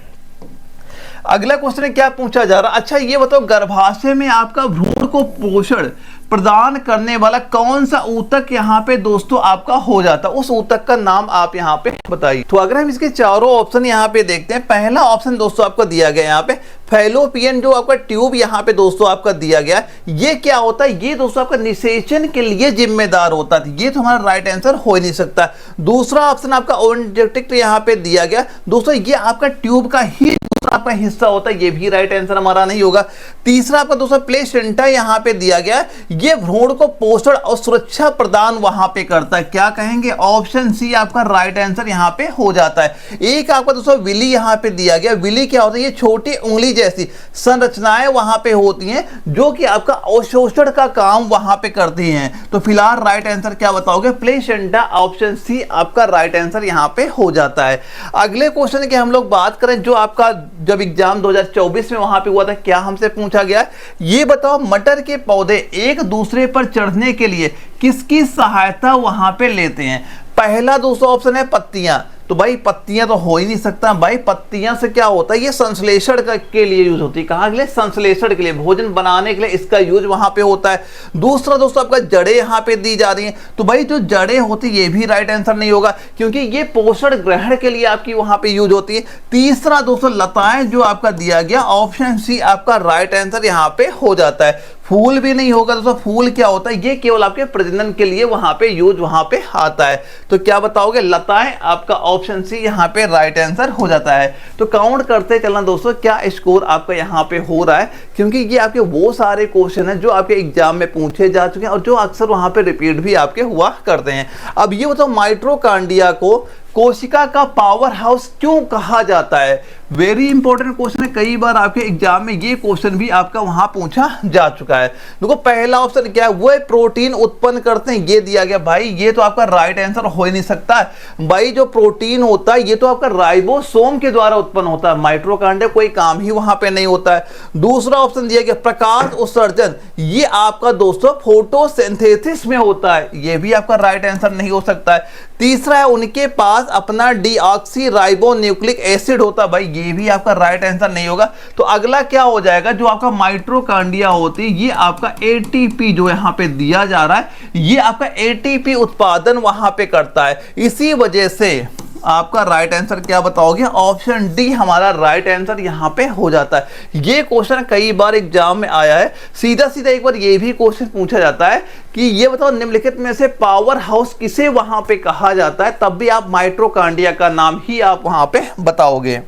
अगला क्वेश्चन क्या पूछा जा रहा है, अच्छा ये बताओ गर्भाशय में आपका भ्रूण को पोषण प्रदान करने वाला कौन सा ऊतक यहाँ पे दोस्तों आपका हो जाता है, उस ऊतक का नाम आप यहाँ पे बताइए। तो अगर हम इसके चारों ऑप्शन यहाँ पे देखते हैं, पहला ऑप्शन दोस्तों आपको दिया गया यहाँ पे फैलोपियन जो आपका ट्यूब यहाँ पे दोस्तों आपका दिया गया, ये क्या होता है, ये दोस्तों आपका निषेचन के लिए जिम्मेदार होता है। ये तो हमारा राइट आंसर हो ही नहीं सकता। दूसरा ऑप्शन आपका ओवेंट्रिकल यहाँ पे दिया गया दोस्तों, ये आपका ट्यूब का ही दूसरा आपका हिस्सा होता है, ये भी राइट आंसर हमारा नहीं होगा। तीसरा आपका दोस्तों प्लेसेंटा यहाँ पे दिया गया, ये भ्रूण को पोषण और सुरक्षा प्रदान वहां पे करता है। क्या कहेंगे, ऑप्शन सी आपका राइट आंसर यहाँ पे हो जाता है। एक आपका दोस्तों विली यहाँ पे दिया गया, विली क्या होता है, ये छोटी उंगली जैसी संरचनाएं वहां पे होती हैं जो कि आपका अवशोषण का काम वहां पे करती हैं। तो फिलहाल राइट आंसर क्या बताओगे, प्लेसेंटा, ऑप्शन सी आपका राइट आंसर यहाँ पे हो जाता है। अगले क्वेश्चन की हम लोग बात करें जो आपका जब एग्जाम 2024 में वहां पे हुआ था, क्या हमसे पूछा गया, ये बताओ मटर के पौधे एक दूसरे पर चढ़ने के लिए किसकी सहायता वहां पे लेते हैं। पहला दोस्तों ऑप्शन है पत्तियां, तो भाई पत्तियां तो हो ही नहीं सकता भाई, पत्तियां से क्या होता है, ये संश्लेषण के लिए यूज होती है। कहाँ के लिए, संश्लेषण के लिए, भोजन बनाने के लिए इसका यूज वहां पे होता है। दूसरा दोस्तों आपका जड़ें यहाँ पे दी जा रही हैं, तो भाई जो जड़ें होती ये भी राइट आंसर नहीं होगा क्योंकि ये पोषण ग्रहण के लिए आपकी वहां पे यूज होती है। तीसरा दोस्तों लताएं जो आपका दिया गया, ऑप्शन सी आपका राइट आंसर यहाँ पे हो जाता है। फूल भी नहीं होगा दोस्तों, फूल क्या होता है, ये केवल आपके प्रजनन के लिए वहां पे यूज वहां पे आता है। तो क्या बताओगे, लताएं, आपका ऑप्शन सी यहाँ पे राइट आंसर हो जाता है। तो काउंट करते चलना दोस्तों क्या स्कोर आपका यहाँ पे हो रहा है, क्योंकि ये आपके वो सारे क्वेश्चन हैं जो आपके एग्जाम में पूछे जा चुके हैं और जो अक्सर वहां पे रिपीट भी आपके हुआ करते हैं। अब ये बताओ माइटोकॉन्ड्रिया को कोशिका का पावर हाउस क्यों कहा जाता है, वेरी इंपॉर्टेंट क्वेश्चन है, कई बार आपके एग्जाम में ये क्वेश्चन भी आपका वहां पूछा जा चुका है। देखो पहला ऑप्शन क्या है, वो प्रोटीन उत्पन्न करते हैं, ये दिया गया। भाई ये तो आपका राइट आंसर हो ही नहीं सकता है। भाई जो प्रोटीन होता है ये तो आपका राइबोसोम के द्वारा उत्पन्न होता है, माइटोकॉन्ड्रिया कोई काम ही वहां पे नहीं होता है। दूसरा ऑप्शन दिया गया प्रकाश उत्सर्जन, ये आपका दोस्तों फोटोसिंथेसिस में होता है, ये भी आपका राइट आंसर नहीं हो सकता है। तीसरा है उनके पास अपना डीऑक्सीराइबोन्यूक्लिक एसिड होता है, भाई ये भी आपका राइट आंसर नहीं होगा। तो अगला क्या हो जाएगा, जो आपका माइटोकॉन्ड्रिया होती है ये आपका एटीपी जो यहां पे दिया जा रहा है, ये आपका एटीपी उत्पादन वहां पे करता है। इसी वजह से आपका राइट आंसर क्या बताओगे, ऑप्शन डी हमारा राइट आंसर यहां पे हो जाता है। ये क्वेश्चन कई बार एग्जाम में आया है। सीधा सीधा एक बार ये भी क्वेश्चन पूछा जाता है कि ये बताओ निम्नलिखित में से पावर हाउस किसे वहां पे कहा जाता है, तब भी आप माइटोकॉन्ड्रिया का नाम ही आप वहां पे बताओगे।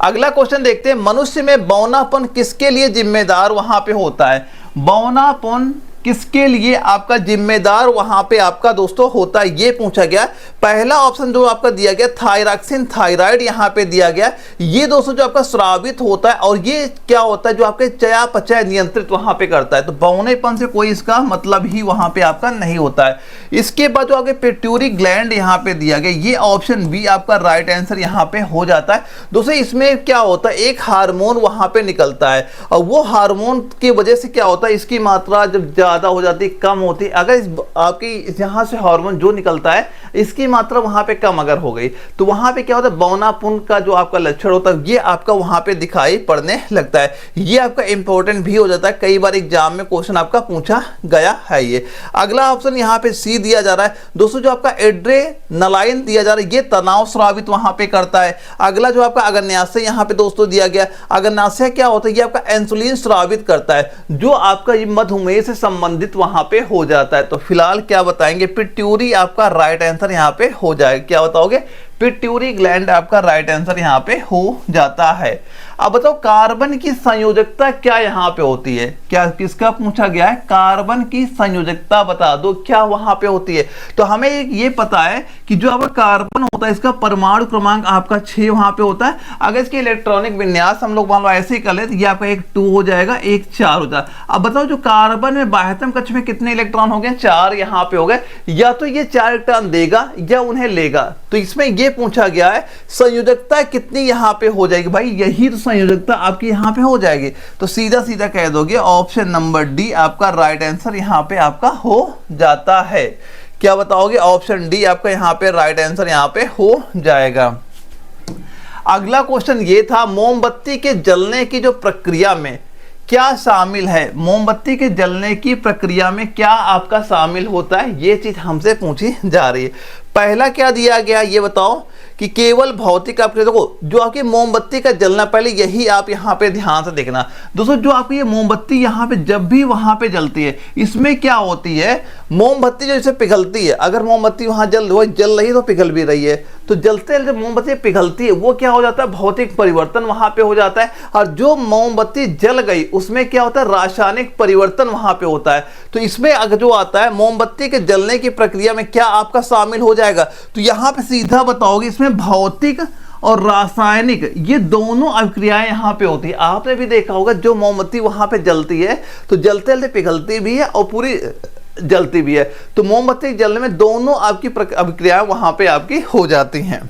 अगला क्वेश्चन देखते हैं, मनुष्य में बौनापन किसके लिए जिम्मेदार वहां पे होता है, बौनापन किसके लिए आपका जिम्मेदार वहां पे आपका दोस्तों होता है, ये पूछा गया। पहला ऑप्शन जो आपका दिया गया थायरॉक्सिन, थायराइड यहां पे दिया गया, ये दोस्तों जो आपका स्रावित होता है और ये क्या होता है जो आपके चयापचय नियंत्रित वहां पे करता है। तो बौनेपन से कोई इसका मतलब ही वहां पे आपका नहीं होता है। इसके बाद जो आपके पिट्यूटरी ग्लैंड यहां पे दिया गया, ये ऑप्शन बी आपका राइट आंसर यहां पे हो जाता है। दोस्तों इसमें क्या होता है, एक हार्मोन वहां पे निकलता है और वो हार्मोन की वजह से क्या होता है, इसकी मात्रा जब ज्यादा हो जाती है, कम होती है, अगर आपकी यहां से हार्मोन जो निकलता है इसकी मात्रा वहां पे कम अगर हो गई तो वहां पे क्या होता है, बौनापन का जो आपका लक्षण होता है ये आपका वहां पे दिखाई पड़ने लगता है। ये आपका इंपॉर्टेंट भी हो जाता है, कई बार एग्जाम में क्वेश्चन आपका पूछा गया है। ये अगला ऑप्शन यहाँ पे सी दिया जा रहा है दोस्तों, जो आपका एड्रेनालाइन दिया जा रहा है ये तनाव स्रावित वहां पे करता है। अगला जो आपका अग्न्याशय यहाँ पे दोस्तों दिया गया, अग्न्याशय क्या होता है, ये आपका इंसुलिन स्रावित करता है, जो आपका मधुमेह से संबंधित वहां पे हो जाता है। तो फिलहाल क्या बताएंगे, पिट्यूरी आपका राइट आंसर यहाँ पे हो जाएगा। क्या बताओगे, पिट्यूरी ग्लैंड आपका राइट आंसर यहाँ पे हो जाता है। अब बताओ कार्बन की संयोजकता क्या यहाँ पे होती है, क्या किसका पूछा गया है, कार्बन की संयोजकता बता दो क्या वहां पे होती है। तो हमें ये पता है कि जो आपका कार्बन होता है इसका परमाणु क्रमांक आपका 6 वहां पे होता है। अगर इसके इलेक्ट्रॉनिक विन्यास हम लोग मान लो ऐसे ही कर ले तो ये आपका एक 2 हो जाएगा, एक 4 हो जाएगा। अब बताओ जो कार्बन में बाह्यतम कक्ष में कितने इलेक्ट्रॉन हो गए, 4 यहाँ पे हो गए। या तो ये 4 इलेक्ट्रॉन देगा या उन्हें लेगा। तो इसमें ये पूछा गया है संयोजकता कितनी यहाँ पे हो जाएगी, भाई यही तो संयोजकता आपकी यहाँ पे हो जाएगी। तो सीधा सीधा कह दोगे ऑप्शन नंबर डी आपका राइट आंसर यहाँ पे आपका हो जाता है। क्या बताओगे, ऑप्शन डी आपका यहाँ पे राइट आंसर यहाँ पे हो जाएगा। अगला क्वेश्चन ये था मोमबत्ती के जलने की जो प्रक्रिया में क्या शामिल है, मोमबत्ती के जलने की प्रक्रिया में क्या आपका शामिल होता है, ये चीज हमसे पूछी जा रही है। पहला क्या दिया गया ये बताओ कि केवल भौतिक आप देखो जो आपकी मोमबत्ती का जलना, पहले यही आप यहाँ पे ध्यान से देखना दोस्तों। जो आपकी ये मोमबत्ती यहाँ पे जब भी वहां पे जलती है इसमें क्या होती है, मोमबत्ती जो इसे पिघलती है, अगर मोमबत्ती वहां जल रही है तो पिघल भी रही है, तो जलते जब मोमबत्ती पिघलती है वो क्या हो जाता है, भौतिक परिवर्तन वहां पे हो जाता है। और जो मोमबत्ती जल गई उसमें क्या होता है, रासायनिक परिवर्तन वहां पे होता है। तो इसमें अगर जो आता है मोमबत्ती के जलने की प्रक्रिया में क्या आपका शामिल हो जाएगा, तो यहां पे सीधा बताओगे इसमें भौतिक और रासायनिक ये दोनों अभिक्रियाएं यहां पे होती है। आपने भी देखा होगा जो मोमबत्ती वहां पे जलती है तो जलते जलते पिघलती भी है और पूरी जलती भी है। तो मोमबत्ती जलने में दोनों आपकी अभिक्रियाएं वहां पे आपकी हो जाती हैं।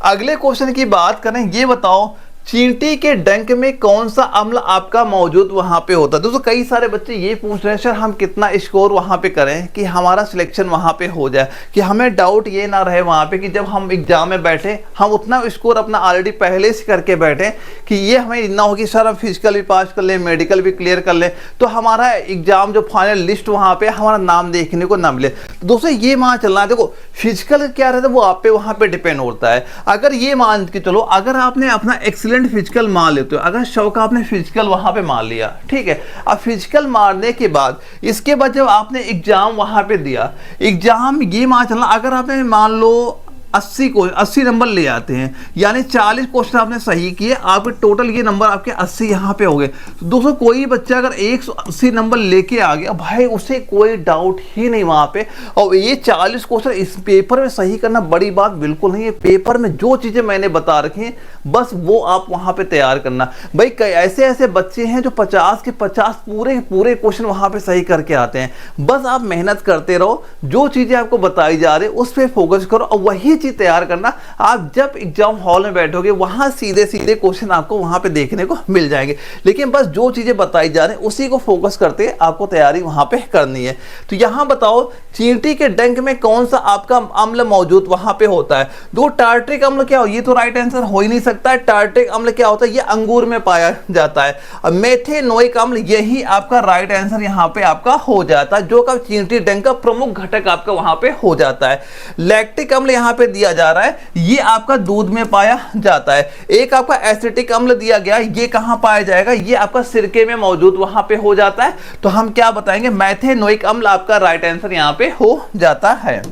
अगले क्वेश्चन की बात करें, ये बताओ चींटी के डंक में कौन सा अम्ल आपका मौजूद वहां पे होता है। दोस्तों कई सारे बच्चे ये पूछ रहे हैं सर हम कितना स्कोर वहां पे करें कि हमारा सिलेक्शन वहां पे हो जाए, कि हमें डाउट ये ना रहे वहां पे कि जब हम एग्जाम में बैठे हम उतना स्कोर अपना ऑलरेडी पहले से करके बैठे कि ये हमें ना हो कि सर हम फिजिकल भी पास कर लें, मेडिकल भी क्लियर कर लें, तो हमारा एग्जाम जो फाइनल लिस्ट वहां पे हमारा नाम देखने को ना मिले। तो दोस्तों ये मान चलना है, देखो फिजिकल क्या रहता है वो आप पे वहां पे डिपेंड होता है। अगर ये मान के चलो अगर आपने अपना फिजिकल मान लेते हो, अगर 100 का आपने फिजिकल वहां पे मान लिया, ठीक है, अब फिजिकल मारने के बाद इसके बाद जब आपने एग्जाम वहां पे दिया, एग्जाम ये मान चलना अगर आपने मान लो 80 नंबर ले आते हैं, यानी 40 क्वेश्चन आपने सही किए, आपके टोटल ये नंबर आपके 80 यहाँ पे हो गए। तो दोस्तों कोई बच्चा अगर 180 नंबर लेके आ गया भाई उसे कोई डाउट ही नहीं वहाँ पे। और ये 40 क्वेश्चन इस पेपर में सही करना बड़ी बात बिल्कुल नहीं है। पेपर में जो चीज़ें मैंने बता रखी हैं बस वो आप वहाँ पे तैयार करना। भाई ऐसे ऐसे बच्चे हैं जो 50 के 50 पूरे क्वेश्चन वहाँ पे सही करके आते हैं। बस आप मेहनत करते रहो, जो चीज़ें आपको बताई जा रही है उस पर फोकस करो और वही चीज तैयार करना। आप जब एग्जाम हॉल में बैठोगे वहां सीधे सीधे क्वेश्चन आपको वहां पे देखने को मिल जाएंगे, लेकिन बस जो चीजें बताई जा रही हैं उसी को फोकस करते आपको तैयारी वहां पे करनी है। तो यहां बताओ चींटी के डंक में कौन सा आपका अम्ल मौजूद वहां पे होता है। दो टार्ट्रिक अम्ल क्या हो, ये तो राइट आंसर हो ही नहीं सकता है। टार्ट्रिक अम्ल क्या होता है, ये अंगूर में पाया जाता है। और मेथेनोइक अम्ल यही आपका राइट आंसर यहां पे आपका हो जाता है, जो का चींटी डंक का प्रमुख घटक आपका वहां पे हो जाता है। लैक्टिक अम्ल यहां पे दिया जा रहा है, ये आपका दूध में पाया जाता है। एक आपका एसिटिक अम्ल दिया गया, ये कहां पाया जाएगा, ये आपका सिरके में मौजूद वहां पे हो जाता है। तो हम क्या बताएंगे, मेथेनोइक अम्ल आपका राइट आंसर यहां पे हो जाता है।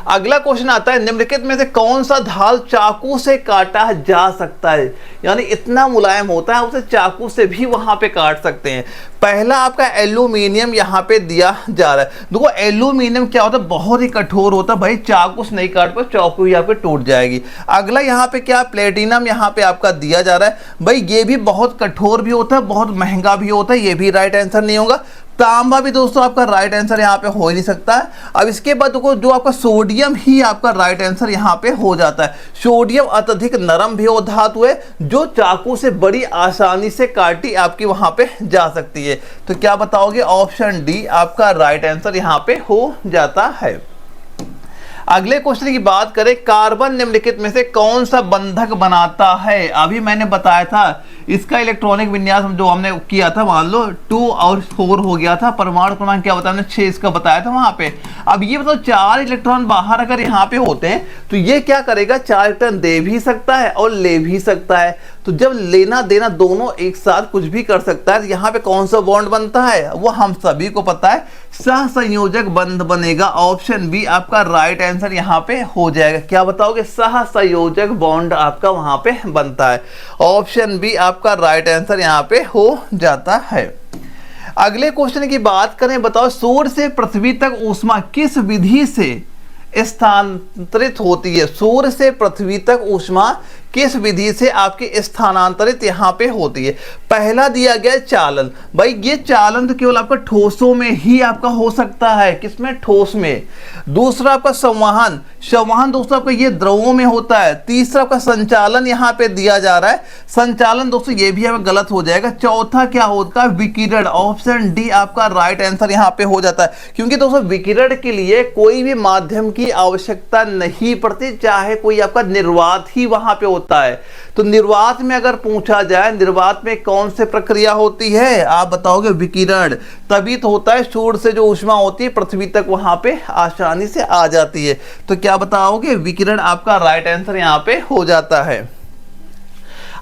अगला क्वेश्चन आता है निम्नलिखित में से कौन सा धाल चाकू से काटा जा सकता है, यानी इतना मुलायम होता है उसे चाकू से भी वहां पे काट सकते हैं। पहला आपका एल्यूमिनियम यहाँ पे दिया जा रहा है। देखो एल्यूमिनियम क्या होता है, बहुत ही कठोर होता है भाई, चाकू से नहीं काट पाओ, चाकू यहाँ पे टूट जाएगी। अगला यहाँ पे क्या प्लेटिनम यहाँ पे आपका दिया जा रहा है, भाई ये भी बहुत कठोर भी होता है, बहुत महंगा भी होता है, ये भी राइट आंसर नहीं होगा। तांबा भी दोस्तों आपका राइट आंसर यहाँ पे हो ही नहीं सकता है। अब इसके बाद देखो जो आपका सोडियम ही आपका राइट आंसर यहाँ पे हो जाता है। सोडियम अत्यधिक नरम भी हो धातु है, जो चाकू से बड़ी आसानी से काटी आपकी वहां पे जा सकती है। तो क्या बताओगे, ऑप्शन डी आपका राइट आंसर यहाँ पे हो जाता है। अगले क्वेश्चन की बात करें, कार्बन निम्नलिखित में से कौन सा बंधक बनाता है। अभी मैंने बताया था इसका इलेक्ट्रॉनिक विन्यास जो हमने किया था, मान लो 2 और 4 हो गया था, परमाणु क्रमांक क्या बताया हमने 6 इसका बताया था वहां पे। अब ये बताओ 4 इलेक्ट्रॉन बाहर अगर यहाँ पे होते हैं तो ये क्या करेगा, 4 इलेक्ट्रॉन दे भी सकता है और ले भी सकता है। तो जब लेना देना दोनों एक साथ कुछ भी कर सकता है, यहाँ पे कौन सा बॉन्ड बनता है वो हम सभी को पता है, सहसंयोजक बंध बनेगा। ऑप्शन बी आपका राइट आंसर यहाँ पे हो जाएगा। क्या बताओगे? सहसंयोजक बॉन्ड आपका वहां पे बनता है। ऑप्शन बी आपका राइट आंसर यहाँ पे हो जाता है। अगले क्वेश्चन की बात करें, बताओ सूर्य से पृथ्वी तक ऊष्मा किस विधि से स्थानांतरित होती है? सूर्य से पृथ्वी तक ऊष्मा किस विधि से आपके स्थानांतरित यहाँ पे होती है? पहला दिया गया चालन। भाई ये चालन तो केवल आपका ठोसों में ही आपका हो सकता है। किसमें? ठोस में। दूसरा आपका संवहन, संवहन दोस्तों आपका ये द्रवों में होता है। तीसरा आपका संचालन यहाँ पे दिया जा रहा है। संचालन दोस्तों ये भी हमें गलत हो जाएगा। चौथा क्या होता है? विकिरण। ऑप्शन डी आपका राइट आंसर यहाँ पे हो जाता है, क्योंकि दोस्तों विकिरण के लिए कोई भी माध्यम की आवश्यकता नहीं पड़ती, चाहे कोई आपका निर्वात ही वहां पे होता है। तो निर्वात में अगर पूछा जाए, निर्वात में कौन से प्रक्रिया होती है? आप बताओगे विकिरण। तभी तो होता है, सूर्य से जो ऊष्मा होती है पृथ्वी तक वहां पे आसानी से आ जाती है। तो क्या बताओगे? विकिरण आपका राइट आंसर यहाँ पे हो जाता है।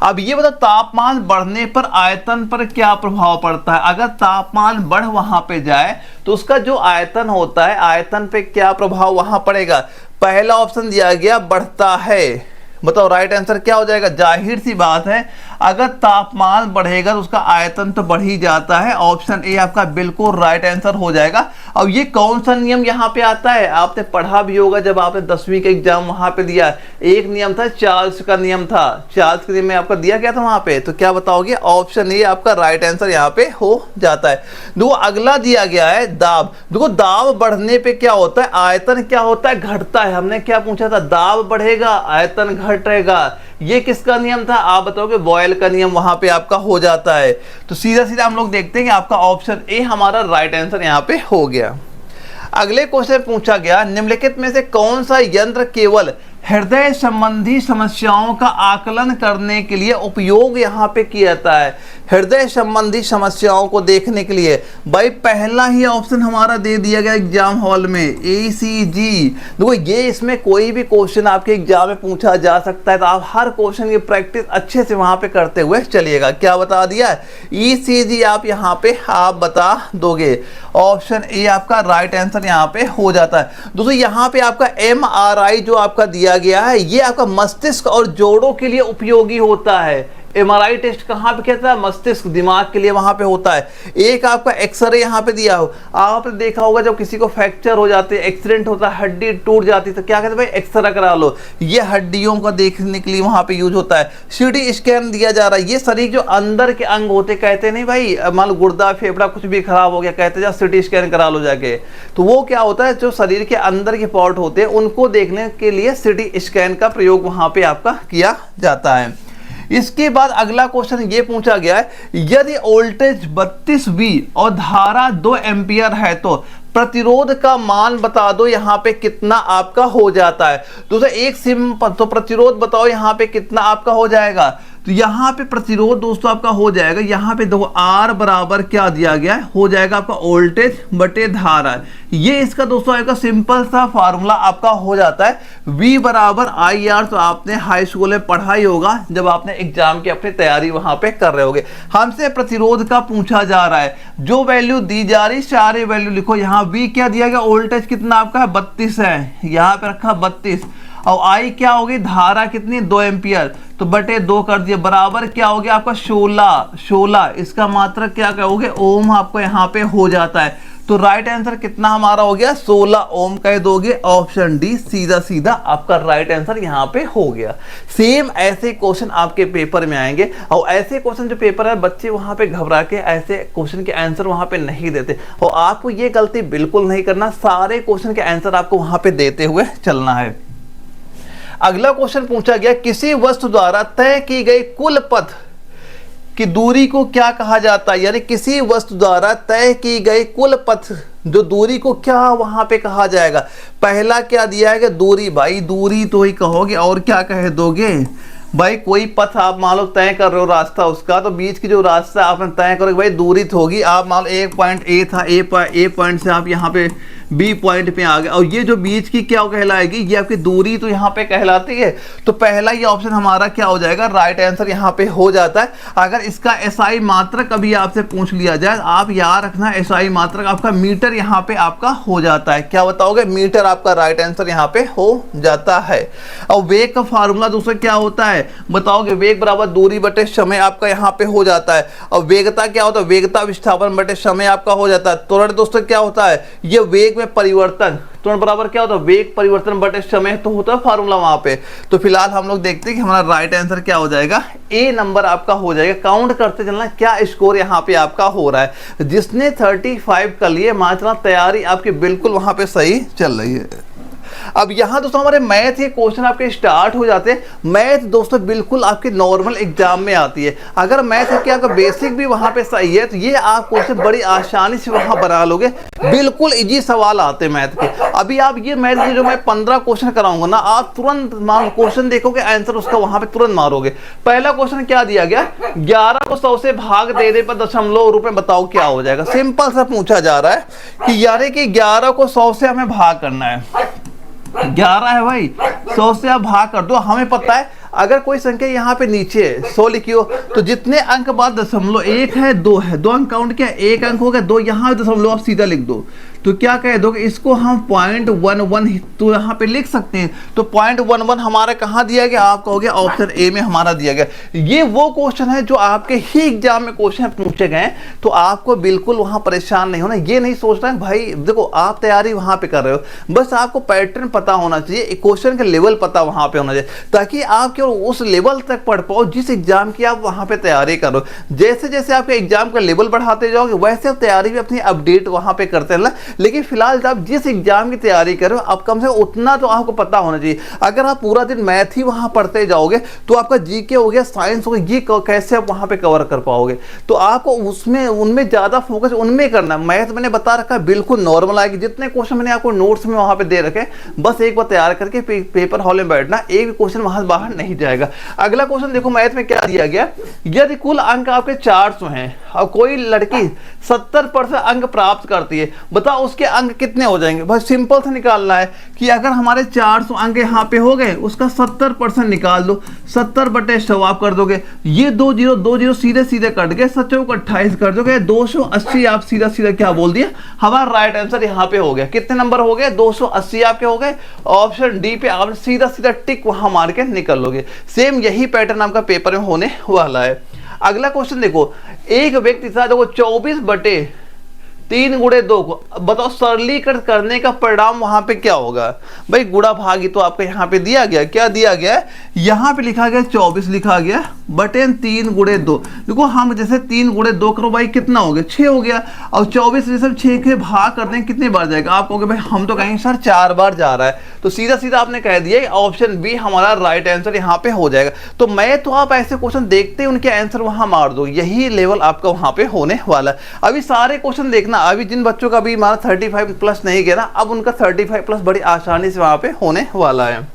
अब ये बताओ तापमान बढ़ने पर आयतन पर क्या प्रभाव पड़ता है? अगर तापमान बढ़ वहां पे जाए तो उसका जो आयतन होता है, आयतन पे क्या प्रभाव वहां पड़ेगा? पहला ऑप्शन दिया गया बढ़ता है। बताओ राइट आंसर क्या हो जाएगा? जाहिर सी बात है, अगर तापमान बढ़ेगा तो उसका आयतन तो बढ़ ही जाता है। ऑप्शन ए आपका बिल्कुल राइट आंसर हो जाएगा। अब ये कौन सा नियम यहाँ पे आता है? आपने पढ़ा भी होगा जब आपने 10वीं का एग्जाम वहां पे दिया। एक नियम था, चार्ल्स का नियम था। चार्ल्स के नियम में आपका दिया गया था वहां पे। तो क्या बताओगे? ऑप्शन ए आपका राइट आंसर यहाँ पे हो जाता है। देखो अगला दिया गया है दाब। देखो दाब बढ़ने पे क्या होता है? आयतन क्या होता है? घटता है। हमने क्या पूछा था? दाब बढ़ेगा, आयतन घटेगा। ये किसका नियम था? आप बताओगे बॉयल का नियम वहां पे आपका हो जाता है। तो सीधा सीधा हम लोग देखते हैं कि आपका ऑप्शन ए हमारा राइट आंसर यहाँ पे हो गया। अगले क्वेश्चन पूछा गया, निम्नलिखित में से कौन सा यंत्र केवल हृदय संबंधी समस्याओं का आकलन करने के लिए उपयोग यहाँ पे किया जाता है? हृदय संबंधी समस्याओं को देखने के लिए भाई पहला ही ऑप्शन हमारा दे दिया गया एग्जाम हॉल में, ECG। देखो ये इसमें कोई भी क्वेश्चन आपके एग्जाम में पूछा जा सकता है, तो आप हर क्वेश्चन की प्रैक्टिस अच्छे से वहां पे करते हुए चलिएगा। क्या बता दिया? ECG आप यहाँ पे आप बता दोगे। ऑप्शन ए आपका राइट आंसर यहाँ पे हो जाता है। दोस्तों यहाँ पे आपका MRI जो आपका दिया गया है, ये आपका मस्तिष्क और जोड़ों के लिए उपयोगी होता है। MRI टेस्ट कहाँ पे कहता है? मस्तिष्क, दिमाग के लिए वहां पे होता है। एक आपका एक्सरे यहाँ पे दिया हो। आपने देखा होगा जब किसी को फ्रैक्चर हो जाते हैं, एक्सीडेंट होता है, हड्डी टूट जाती है, तो क्या कहते हैं? भाई एक्सरे करा लो। ये हड्डियों को देखने के लिए वहां पे यूज होता है। CT स्कैन दिया जा रहा है। ये शरीर जो अंदर के अंग होते, कहते नहीं भाई मान लो गुर्दा फेफड़ा कुछ भी खराब हो गया, कहते जा CT स्कैन करा लो जाके। तो वो क्या होता है, जो शरीर के अंदर के पार्ट होते हैं उनको देखने के लिए CT स्कैन का प्रयोग वहां पे आपका किया जाता है। इसके बाद अगला क्वेश्चन ये पूछा गया है, यदि वोल्टेज 32V और धारा 2 एम्पियर है तो प्रतिरोध का मान बता दो यहाँ पे कितना आपका हो जाता है। तो एक सिंपल, तो प्रतिरोध बताओ यहाँ पे कितना आपका हो जाएगा। तो यहाँ पे प्रतिरोध दोस्तों आपका हो जाएगा, यहाँ पे देखो R बराबर क्या दिया गया है, हो जाएगा आपका वोल्टेज बटे धारा। ये इसका दोस्तों आपका सिंपल सा फार्मूला आपका हो जाता है, V बराबर IR। तो आपने हाई स्कूल में पढ़ा ही होगा जब आपने एग्जाम की अपनी तैयारी वहां पे कर रहे होगे। हमसे प्रतिरोध का पूछा जा रहा है, जो वैल्यू दी जा रही सारे वैल्यू लिखो। यहाँ V क्या दिया गया, वोल्टेज कितना आपका है 32 है, यहाँ पे रखा 32। और I क्या होगी, धारा कितनी 2 एम्पियर, तो बटे 2 कर दिए, बराबर क्या हो गया आपका 16। इसका मात्रक क्या कहोगे, ओम आपको यहाँ पे हो जाता है। तो राइट आंसर कितना हमारा हो गया, 16 ओम कह दोगे। ऑप्शन डी सीधा सीधा आपका राइट आंसर यहाँ पे हो गया। सेम ऐसे क्वेश्चन आपके पेपर में आएंगे, और ऐसे क्वेश्चन जो पेपर है बच्चे वहां पे घबरा के ऐसे क्वेश्चन के आंसर वहां पे नहीं देते, और आपको ये गलती बिल्कुल नहीं करना, सारे क्वेश्चन के आंसर आपको वहां पे देते हुए चलना है। अगला क्वेश्चन पूछा गया, किसी वस्तु द्वारा तय की गई कुल पथ की दूरी को क्या कहा जाता है? यानी किसी वस्तु द्वारा तय की गई कुल पथ जो दूरी को क्या वहां पे कहा जाएगा? पहला क्या दिया है कि दूरी, भाई दूरी तो ही कहोगे, और क्या कह दोगे भाई? कोई पथ आप मान लो तय कर रहे हो रास्ता उसका, तो बीच की जो रास्ता आपने तय करोगे भाई दूरी तो होगी। आप मान लो एक पॉइंट ए था, ए पॉइंट से आप यहाँ पे बी पॉइंट पे आ गया, और ये जो बीच की क्या कहलाएगी, ये आपकी दूरी तो यहाँ पे कहलाती है। तो पहला ये ऑप्शन हमारा क्या हो जाएगा, राइट आंसर यहाँ पे हो जाता है। अगर इसका एसआई मात्रक कभी आपसे पूछ लिया जाए, आप याद रखना एसआई मात्रक आपका मीटर यहाँ पे आपका हो जाता है। क्या बताओगे, मीटर आपका राइट आंसर यहाँ पे हो जाता है। और वेग का फार्मूला दोस्तों क्या होता है बताओगे, वेग बराबर दूरी बटे समय आपका यहाँ पे हो जाता है। और वेगता क्या होता है, वेगता विस्थापन बटे समय आपका हो जाता है। त्वरण दोस्तों क्या होता है, ये वेग में परिवर्तन, त्वरण बराबर क्या होता है, वेग परिवर्तन बटे समय तो होता है फार्मूला वहां पे। तो फिलहाल हम लोग देखते हैं कि हमारा राइट आंसर क्या हो जाएगा, ए नंबर आपका हो जाएगा। काउंट करते चलना क्या स्कोर यहाँ पे आपका हो रहा है। जिसने 35 कर लिए मात्रा, तैयारी आपकी बिल्कुल वहां पे सही चल रही है। अब यहाँ दोस्तों हमारे मैथ के क्वेश्चन आपके स्टार्ट हो जाते हैं। मैथ दोस्तों बिल्कुल आपके नॉर्मल एग्जाम में आती है। अगर मैथ है कि आपका बेसिक भी वहां पे सही है तो ये आप क्वेश्चन बड़ी आसानी से वहां बना लोगे। बिल्कुल इजी सवाल आते हैं मैथ के। अभी आप ये मैथ के जो मैं 15 क्वेश्चन कराऊंगा ना, आप तुरंत क्वेश्चन देखोगे, आंसर उसका वहां पे तुरंत मारोगे। पहला क्वेश्चन क्या दिया गया, 11 को 100 से भाग देने पर दशमलव रूप में बताओ क्या हो जाएगा। सिंपल सा पूछा जा रहा है कि यानी कि 11 को 100 से हमें भाग करना है। 11 है भाई, 100 से आप भाग कर दो। हमें पता है अगर कोई संख्या यहाँ पे नीचे है 100 लिखियो, तो जितने अंक बाद दशमलव, 1 है 2 है, 2 अंक काउंट किया, 1 अंक हो गया, 2 यहाँ दशमलव आप सीधा लिख दो। तो क्या कह दोगे, इसको हम 0.11 तो यहाँ पे लिख सकते हैं। तो 0.11 हमारा कहाँ दिया गया, आपका हो गया ऑप्शन ए में हमारा दिया गया। ये वो क्वेश्चन है जो आपके ही एग्जाम में क्वेश्चन पूछे गए, तो आपको बिल्कुल वहाँ परेशान नहीं होना। ये नहीं सोचना है भाई, देखो आप तैयारी वहाँ पे कर रहे हो, बस आपको पैटर्न पता होना चाहिए, क्वेश्चन का लेवल पता वहाँ पे होना चाहिए, ताकि आप केवल उस लेवल तक पढ़ पाओ जिस एग्जाम की आप वहाँ पे तैयारी करो। जैसे जैसे आपके एग्जाम का लेवल बढ़ाते जाओगे, वैसे आप तैयारी भी अपनी अपडेट वहाँ पे करते रहना। लेकिन फिलहाल जब जिस एग्जाम की तैयारी करो, आप कम से कम उतना तो आपको पता होना चाहिए। अगर आप पूरा दिन मैथ ही वहां पढ़ते जाओगे तो आपका जीके हो गया, साइंस हो गया, ये कैसे आप वहां पे कवर कर पाओगे। तो आपको उसमें उनमें ज्यादा फोकस उनमें करना। मैथ मैंने बता रखा बिल्कुल नॉर्मल आएगी। जितने क्वेश्चन मैंने आपको नोट्स में वहां पे दे रखे, बस एक बार तैयार करके पेपर हॉल में बैठना, एक भी क्वेश्चन वहां से बाहर नहीं जाएगा। अगला क्वेश्चन देखो मैथ में क्या दिया गया, यदि कुल अंक आपके 400 हैं और कोई लड़की 70% अंक प्राप्त करती है, बताओ उसके अंक कितने हो जाएंगे। बस सिंपल से निकालना है कि अगर हमारे 400 अंक यहाँ पे हो गए, उसका 70% निकाल दो। 70 बटे 100 आप कर दोगे, ये 2 जीरो सीधे सीधे कट गए, 7 चौक 28 कर दोगे, 280 आप सीधा सीधा क्या बोल दिया, हमारा राइट आंसर यहाँ पे हो गया। कितने नंबर हो गए, 280 आपके हो गए। ऑप्शन डी पे आप सीधा सीधा टिक वहां मार के निकल लोगे। सेम यही पैटर्न आपका पेपर में होने वाला है। अगला क्वेश्चन देखो, एक व्यक्ति था देखो 24 बटे 3 गुणे 2 को, बताओ सरलीकृत करने का परिणाम वहां पे क्या होगा। भाई गुणा भागी तो आपको यहाँ पे दिया गया, क्या दिया गया, यहाँ पे लिखा गया 24 लिखा गया बटे 3 गुणे 2। देखो हम जैसे 3 गुणे 2 करो भाई कितना हो गया, 6 हो गया। और 24 जैसे 6 के भाग करते हैं कितने बार जाएगा, आप कहोगे भाई हम तो कहेंगे सर 4 बार जा रहा है। तो सीधा सीधा आपने कह दिया ऑप्शन बी हमारा राइट आंसर यहाँ पे हो जाएगा। तो मैं तो आप ऐसे क्वेश्चन देखते हैं उनके आंसर वहां मार दो, यही लेवल आपका वहां पे होने वाला है। अभी सारे क्वेश्चन देखना, अभी जिन बच्चों का भी हमारा 35 प्लस नहीं गया ना, अब उनका 35 प्लस बड़ी आसानी से वहां पे होने वाला है।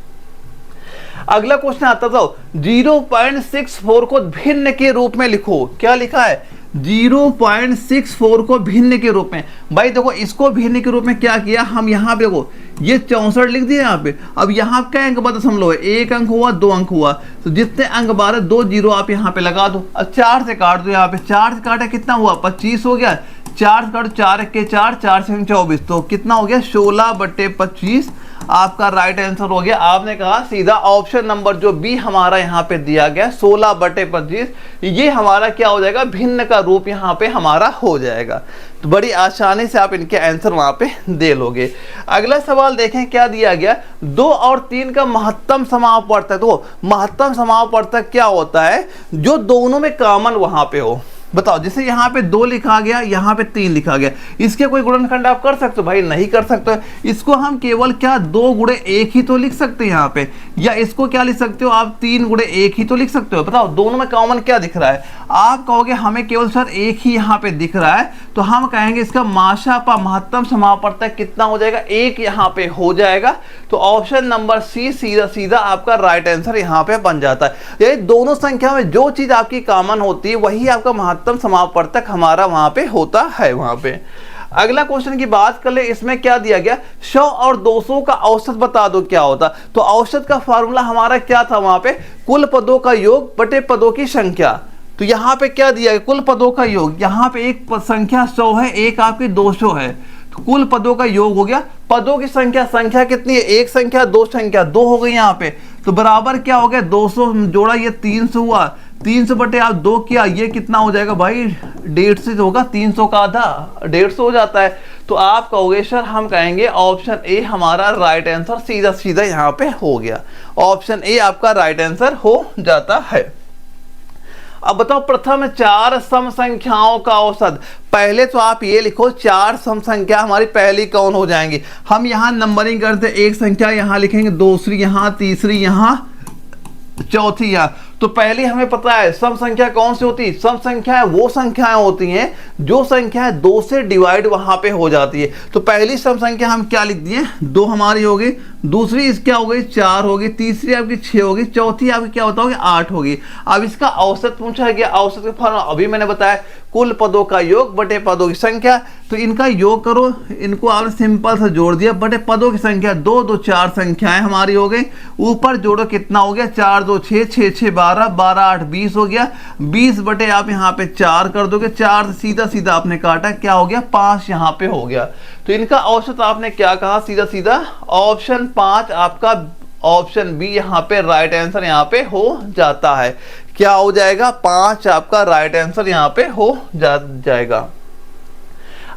अगला क्वेश्चन आता था 0.64 को भिन्न के रूप में लिखो। क्या लिखा है, 0.64 को भिन्न के रूप में। भाई देखो इसको भिन्न के रूप में क्या किया, हम यहाँ पे देखो ये 64 लिख दिया यहाँ पे। अब यहाँ क्या अंक बाद दशमलव है, 1 अंक हुआ 2 अंक हुआ, तो जितने अंक 12 2 जीरो आप यहाँ पे लगा दो। अब 4 से काट दो, यहाँ पे 4 से काटा कितना हुआ 25 हो गया। 4 से काटो 4 के 4, 4 से 24, तो कितना हो गया 16 बटे 25 आपका राइट आंसर हो गया। आपने कहा सीधा ऑप्शन नंबर जो बी हमारा यहाँ पे दिया गया 16 बटे 25, ये हमारा क्या हो जाएगा, भिन्न का रूप यहाँ पे हमारा हो जाएगा। तो बड़ी आसानी से आप इनके आंसर वहां पे दे लोगे। अगला सवाल देखें क्या दिया गया, 2 और 3 का महत्तम समापवर्तक। तो महत्तम समापवर्तक क्या होता है, जो दोनों में कॉमन वहां पे हो। बताओ जैसे यहाँ पे 2 लिखा गया, यहाँ पे 3 लिखा गया, इसके कोई गुणनखंड आप कर सकते हो, भाई नहीं कर सकते। इसको हम केवल क्या 2 गुणे 1 ही तो लिख सकते हैं यहाँ पे, या इसको क्या लिख सकते हो आप 3 गुणे 1 ही तो लिख सकते हो। बताओ दोनों में कॉमन क्या दिख रहा है, आप कहोगे हमें केवल सर 1 ही यहाँ पे दिख रहा है, तो हम कहेंगे इसका माशापा महत्तम समापवर्तक कितना हो जाएगा, 1 यहाँ पे हो जाएगा। तो ऑप्शन नंबर सी सीधा सीधा आपका राइट आंसर यहाँ पे बन जाता है। ये दोनों संख्या में जो चीज आपकी कॉमन होती है वही आपका महत्तम समापवर्तक हमारा वहां पे होता है। वहां पे अगला क्वेश्चन की बात कर ले, इसमें क्या दिया गया, 100 और 200 का औसत बता दो क्या होता। तो औसत का फार्मूला हमारा क्या था वहां पे, कुल पदों का योग बटे पदों की संख्या। तो यहाँ पे क्या दिया गया, कुल पदों का योग, यहाँ पे एक संख्या 100 है, एक आपकी 200 है, तो कुल पदों का योग हो गया। पदों की संख्या, संख्या कितनी है, एक संख्या दो संख्या, दो हो गई यहाँ पे, तो बराबर क्या हो गया, 200 जोड़ा ये 300 हुआ, 300 बटे आप 2 किया, ये कितना हो जाएगा भाई, 150 होगा, 300 का आधा 150 हो जाता है। तो आप कहोगे सर, हम कहेंगे ऑप्शन ए हमारा राइट आंसर सीधा सीधा यहाँ पे हो गया, ऑप्शन ए आपका राइट आंसर हो जाता है। अब बताओ, प्रथम 4 सम संख्याओं का औसत। पहले तो आप ये लिखो 4 सम संख्या हमारी पहली कौन हो जाएंगी। हम यहाँ नंबरिंग करते, एक संख्या यहाँ लिखेंगे, दूसरी यहाँ, तीसरी यहाँ, चौथी यहाँ। तो पहले हमें पता है सम संख्या कौन सी होती है, सम संख्याएं वो संख्याएं होती हैं जो संख्याएं 2 से डिवाइड वहां पे हो जाती है। तो पहली सम संख्या हम क्या लिख दिए, 2 हमारी हो गई, दूसरी इस क्या हो गई, 4 हो गई, तीसरी आपकी 6 हो गई, चौथी आपकी क्या बताओगे, 8 होगी। अब इसका औसत पूछा गया, औसत का फॉर्मूला अभी मैंने बताया, कुल पदों का योग बटे पदों की संख्या। तो इनका योग करो, इनको आपने सिंपल से जोड़ दिया, बटे पदों की संख्या, 2 2 4 संख्याएं हमारी हो गई, ऊपर जोड़ो कितना हो गया, 4 2 6 6 6 12 12 8 20 हो गया, 20 बटे आप यहाँ पे 4 कर दोगे, 4 से सीधा सीधा आपने काटा, क्या हो गया, 5 यहाँ पे हो गया। तो इनका औसत आपने क्या कहा, सीधा सीधा ऑप्शन 5 आपका, ऑप्शन बी यहाँ पे राइट आंसर यहाँ पे हो जाता है। क्या हो जाएगा, 5 आपका राइट आंसर यहाँ पे हो जाएगा।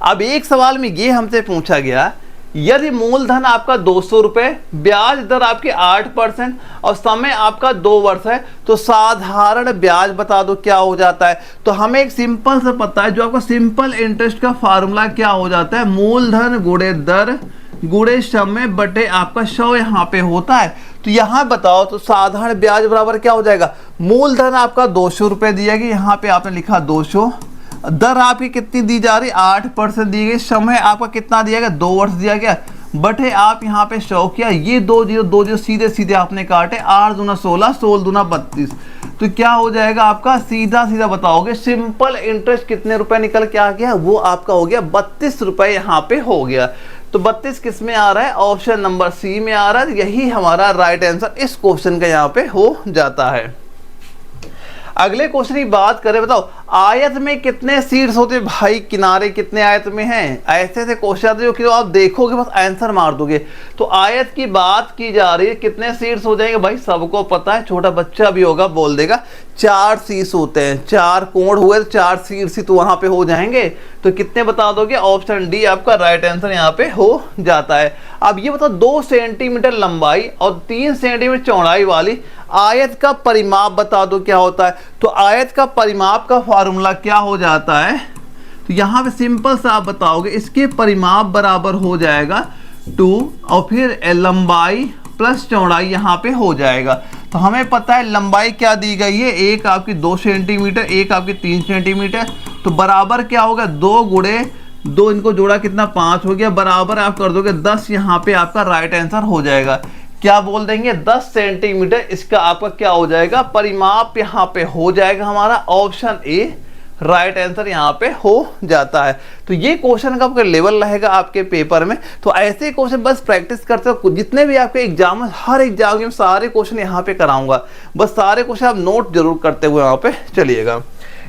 अब एक सवाल में ये हमसे पूछा गया, यदि मूलधन आपका 200 रुपए, ब्याज दर आपकी 8% और समय आपका 2 वर्ष है, तो साधारण ब्याज बता दो क्या हो जाता है। तो हमें एक सिंपल से पता है, जो आपका सिंपल इंटरेस्ट का फार्मूला क्या हो जाता है, मूलधन गुणे दर गुणे समय बटे आपका 100 यहाँ पे होता है। तो यहाँ बताओ, तो साधारण ब्याज बराबर क्या हो जाएगा, मूलधन आपका 200 रुपए दिया गया, यहाँ पे आपने लिखा 200, दर आपकी कितनी दी जा रही, 8% दी गई, समय आपका कितना दिया गया, 2 वर्ष दिया गया, बटे आप यहाँ पे 100 किया, ये 2 0 सीधे सीधे आपने काटे, 8 दूना 16 16 दूना 32। तो क्या हो जाएगा आपका, सीधा सीधा बताओगे, सिंपल इंटरेस्ट कितने रुपए निकल के आ गया, वो आपका हो गया 32 रुपए यहाँ पे हो गया। तो 32 किस में आ रहा है, ऑप्शन नंबर सी में आ रहा है, यही हमारा राइट आंसर इस क्वेश्चन का यहाँ पे हो जाता है। अगले क्वेश्चन की बात करें, बताओ आयत में कितने सीड्स होते हैं भाई, किनारे कितने आयत में हैं। ऐसे ऐसे क्वेश्चन आते हैं जो आप देखोगे बस आंसर मार दोगे। तो आयत की बात की जा रही है, कितने सीड्स हो जाएंगे भाई, सबको पता है, छोटा बच्चा भी होगा बोल देगा, 4 सीड्स होते हैं, 4 कोण हुए तो 4 सीड्स ही तो वहां पे हो जाएंगे। तो कितने बता दोगे, ऑप्शन डी आपका राइट आंसर यहाँ पे हो जाता है। अब ये बताओ 2 सेंटीमीटर लंबाई और 3 सेंटीमीटर चौड़ाई वाली आयत का परिमाप बता दो क्या होता है। तो आयत का परिमाप का फॉर्मूला क्या हो जाता है, तो यहाँ पे सिंपल सा आप बताओगे, इसके परिमाप बराबर हो जाएगा 2 और फिर लंबाई प्लस चौड़ाई यहाँ पे हो जाएगा। तो हमें पता है लंबाई क्या दी गई है, एक आपकी 2 सेंटीमीटर, एक आपकी 3 सेंटीमीटर, तो बराबर क्या होगा 2 गुणे 2, इनको जोड़ा कितना 5 हो गया, बराबर आप कर दोगे 10, यहाँ पे आपका राइट आंसर हो जाएगा। क्या बोल देंगे 10 सेंटीमीटर, इसका आपका क्या हो जाएगा, परिमाप यहाँ पे हो जाएगा हमारा, ऑप्शन ए राइट आंसर यहाँ पे हो जाता है। तो ये क्वेश्चन का आपका लेवल रहेगा आपके पेपर में। तो ऐसे क्वेश्चन बस प्रैक्टिस करते हो, जितने भी आपके एग्जाम, हर एग्जाम में सारे क्वेश्चन यहाँ पे कराऊंगा, बस सारे क्वेश्चन आप नोट जरूर करते हुए यहाँ पे चलिएगा।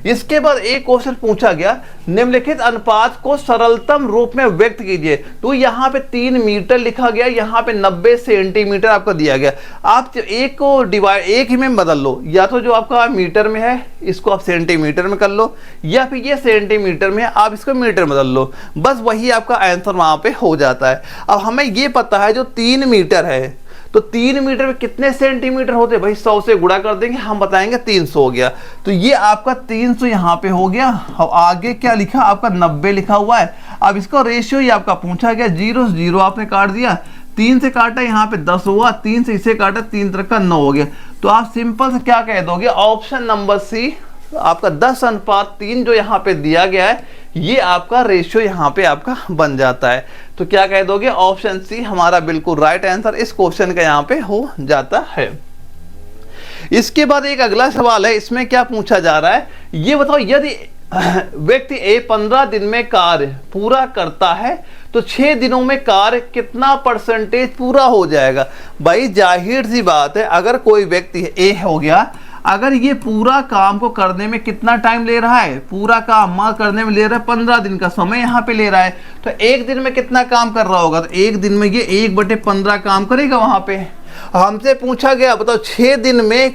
इसके बाद एक क्वेश्चन पूछा गया, निम्नलिखित अनुपात को सरलतम रूप में व्यक्त कीजिए। तो यहाँ पे 3 मीटर लिखा गया, यहाँ पे 90 सेंटीमीटर आपका दिया गया। आप एक को डिवाइड एक ही में बदल लो, या तो जो आपका मीटर में है इसको आप सेंटीमीटर में कर लो, या फिर ये सेंटीमीटर में है आप इसको मीटर में बदल लो, बस वही आपका आंसर वहां पे हो जाता है। अब हमें ये पता है जो 3 मीटर है, तो 3 मीटर में कितने सेंटीमीटर होते हैं भाई, 100 से गुणा कर देंगे, हम बताएंगे 300 हो गया। तो ये आपका 300 यहाँ पे हो गया, और आगे क्या लिखा आपका 90 लिखा हुआ है। अब इसका रेशियो ही आपका पूछा गया, 0 से 0 आपने काट दिया, 3 से काटा यहाँ पे 10 हुआ, 3 से इसे काटा 3 तरह का 9 हो गया। तो आप सिंपल से क्या कह दोगे, ऑप्शन नंबर सी आपका 10:3 जो यहाँ पे दिया गया है, ये आपका रेशियो यहाँ पे आपका बन जाता है। तो क्या कह दोगे, ऑप्शन सी हमारा बिल्कुल राइट आंसर इस क्वेश्चन का यहाँ पे हो जाता है। इसके बाद एक अगला सवाल है, इसमें क्या पूछा जा रहा है, ये बताओ यदि व्यक्ति ए 15 दिन में कार्य पूरा करता है तो 6 दिनों में कार्य कितना परसेंटेज पूरा हो जाएगा। भाई जाहिर सी बात है, अगर कोई व्यक्ति ए हो गया, अगर ये पूरा काम को करने में कितना टाइम ले रहा है, पूरा काम करने में ले रहा है 15 दिन का समय यहाँ पे ले रहा है, तो एक दिन में कितना काम कर रहा होगा, तो एक दिन में ये 1/15 काम करेगा वहां पे। हमसे पूछा गया बताओ 6 दिन में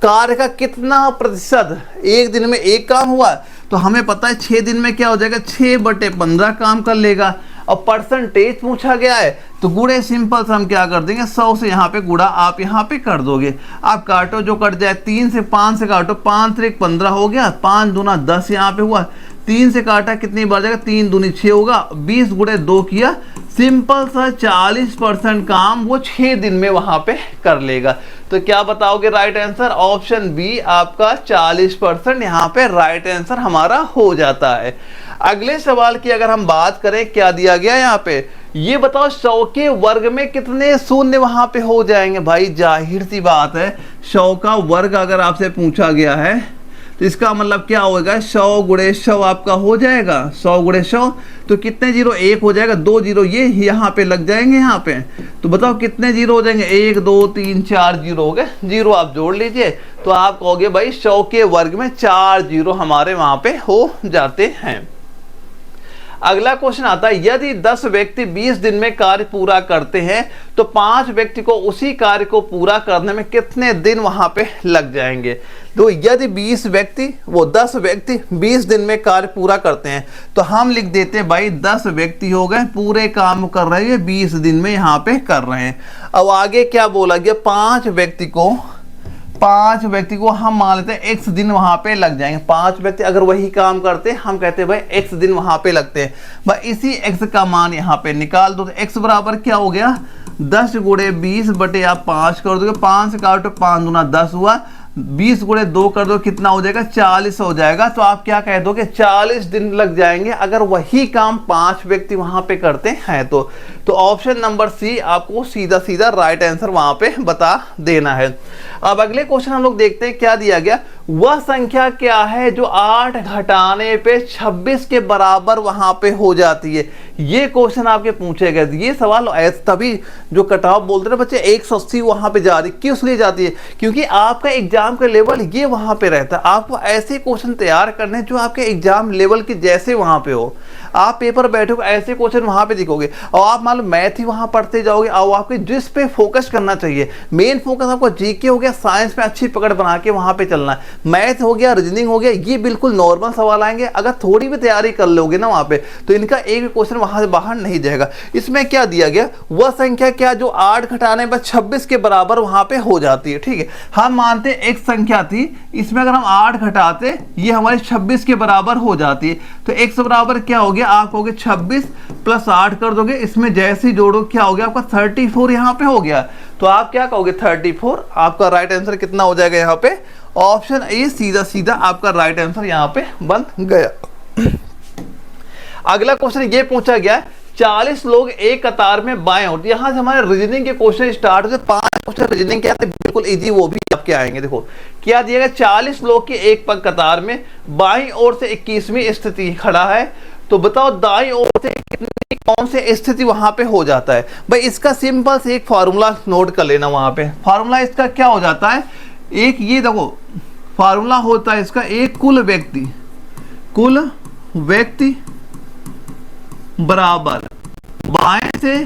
कार्य का कितना प्रतिशत, एक दिन में एक काम हुआ, तो हमें पता है 6 दिन में क्या हो जाएगा, 6/15 काम कर लेगा। और परसेंटेज पूछा गया है तो गुणे सिंपल से हम क्या कर देंगे, 100 से यहाँ पे गुणा आप यहाँ पे कर दोगे। आप काटो जो कट जाए, 3 से 5 से काटो, 5 से 15 हो गया, 5 दूना 10 यहाँ पे हुआ, 3 से काटा कितनी बार जाएगा, 3 दूनी 6 होगा, 20 गुणे 2 किया, सिंपल सा 40% काम वो 6 दिन में वहां पे कर लेगा। तो क्या बताओगे राइट आंसर, ऑप्शन बी आपका 40% यहाँ पे राइट आंसर हमारा हो जाता है। अगले सवाल की अगर हम बात करें, क्या दिया गया यहाँ पे, ये बताओ 100 के वर्ग में कितने शून्य वहां पे हो जाएंगे। भाई जाहिर सी बात है, 100 का वर्ग अगर आपसे पूछा गया है तो इसका मतलब क्या होगा, 100 गुणे 100 आपका हो जाएगा, 100 गुणे 100 तो कितने जीरो, 1 हो जाएगा, 2 जीरो ये यहाँ पे लग जाएंगे यहाँ पे। तो बताओ कितने जीरो हो जाएंगे, 1 2 3 4 जीरो हो गए, जीरो आप जोड़ लीजिए तो आप कहोगे भाई 100 के वर्ग में 4 जीरो हमारे वहां पे हो जाते हैं। अगला क्वेश्चन आता है, यदि 10 व्यक्ति 20 दिन में कार्य पूरा करते हैं तो 5 व्यक्ति को उसी कार्य को पूरा करने में कितने दिन वहां पे लग जाएंगे। तो यदि 10 व्यक्ति 20 दिन में कार्य पूरा करते हैं तो हम लिख देते हैं भाई 10 व्यक्ति हो गए, पूरे काम कर रहे हैं 20 दिन में यहाँ पे कर रहे हैं। अब आगे क्या बोला गया, 5 व्यक्ति को हम मान लेते हैं x दिन वहां पे लग जाएंगे। 5 व्यक्ति अगर वही काम करते हैं, हम कहते हैं भाई x दिन वहां पे लगते हैं। भाई इसी x का मान यहाँ पे निकाल दो, तो x बराबर क्या हो गया, 10 गुणे 20 बटे आप 5 कर दोगे, 5 से काटो 5 दूना 10 हुआ, 20 गुणे 2 कर दो कितना हो जाएगा, 40 हो जाएगा। तो आप क्या कह दोगे, 40 दिन लग जाएंगे अगर वही काम 5 व्यक्ति वहां पे करते हैं। तो ऑप्शन नंबर सी आपको सीधा सीधा राइट आंसर वहां पे बता देना है। अब अगले क्वेश्चन हम लोग देखते हैं, क्या दिया गया, वह संख्या क्या है जो 8 घटाने पे 26 के बराबर वहां पे हो जाती है। ये क्वेश्चन आपके पूछे गए, ये सवाल तभी जो कटाव बोलते हैं बच्चे 180 वहां पे जा रही, किस लिए जाती है, क्योंकि आपका एग्जाम का लेवल ये वहां पे रहता है। आपको ऐसे क्वेश्चन तैयार करने जो आपके एग्जाम लेवल के जैसे वहां पे हो, आप पेपर बैठोगे ऐसे क्वेश्चन वहां पे दिखोगे, और आप मान लो मैथ ही वहां पढ़ते जाओगे, और आपके जिस पे फोकस करना चाहिए, मेन फोकस आपको जीके हो गया, साइंस में अच्छी पकड़ बना के वहां पे चलना है, मैथ हो गया, रीजनिंग हो गया, ये बिल्कुल नॉर्मल सवाल आएंगे। अगर थोड़ी भी तैयारी कर लोगे ना वहां पे, तो इनका एक भी क्वेश्चन वहां से बाहर नहीं जाएगा। इसमें क्या दिया गया, वह संख्या क्या जो 8 घटाने पर 26 के बराबर वहां पे हो जाती है। ठीक है, हम मानते एक संख्या थी, इसमें अगर हम 8 घटाते ये हमारे 26 के बराबर हो जाती है, तो x बराबर क्या हो गया, आप कहोगे 26 प्लस 8 कर दोगे, इसमें जैसे ही जोड़ो क्या हो गया आपका 34 यहाँ पे हो गया। तो आप क्या कहोगे 34, आपका राइट आंसर कितना हो जाएगा यहाँ पे, ऑप्शन ए सीधा सीधा आपका राइट आंसर यहाँ पे बन गया। अगला क्वेश्चन ये पूछा गया, 40 लोग एक कतार में बाएं ओर, यहां से हमारे रीजनिंग के क्वेश्चन स्टार्ट होते, 5 क्वेश्चन रीजनिंग के आते बिल्कुल इजी, वो भी आपके आएंगे। देखो क्या दिया गया, 40 लोग की एक पग कतार में बाईं ओर से 21वीं स्थिति खड़ा है, तो बताओ दाईं ओर से कितनी कौन से स्थिति वहां पे हो जाता है। भाई इसका सिंपल से एक फॉर्मूला नोट कर लेना, वहां पे फॉर्मूला इसका क्या हो जाता है, एक ये देखो फॉर्मूला होता है इसका, एक कुल व्यक्ति बराबर बाएं से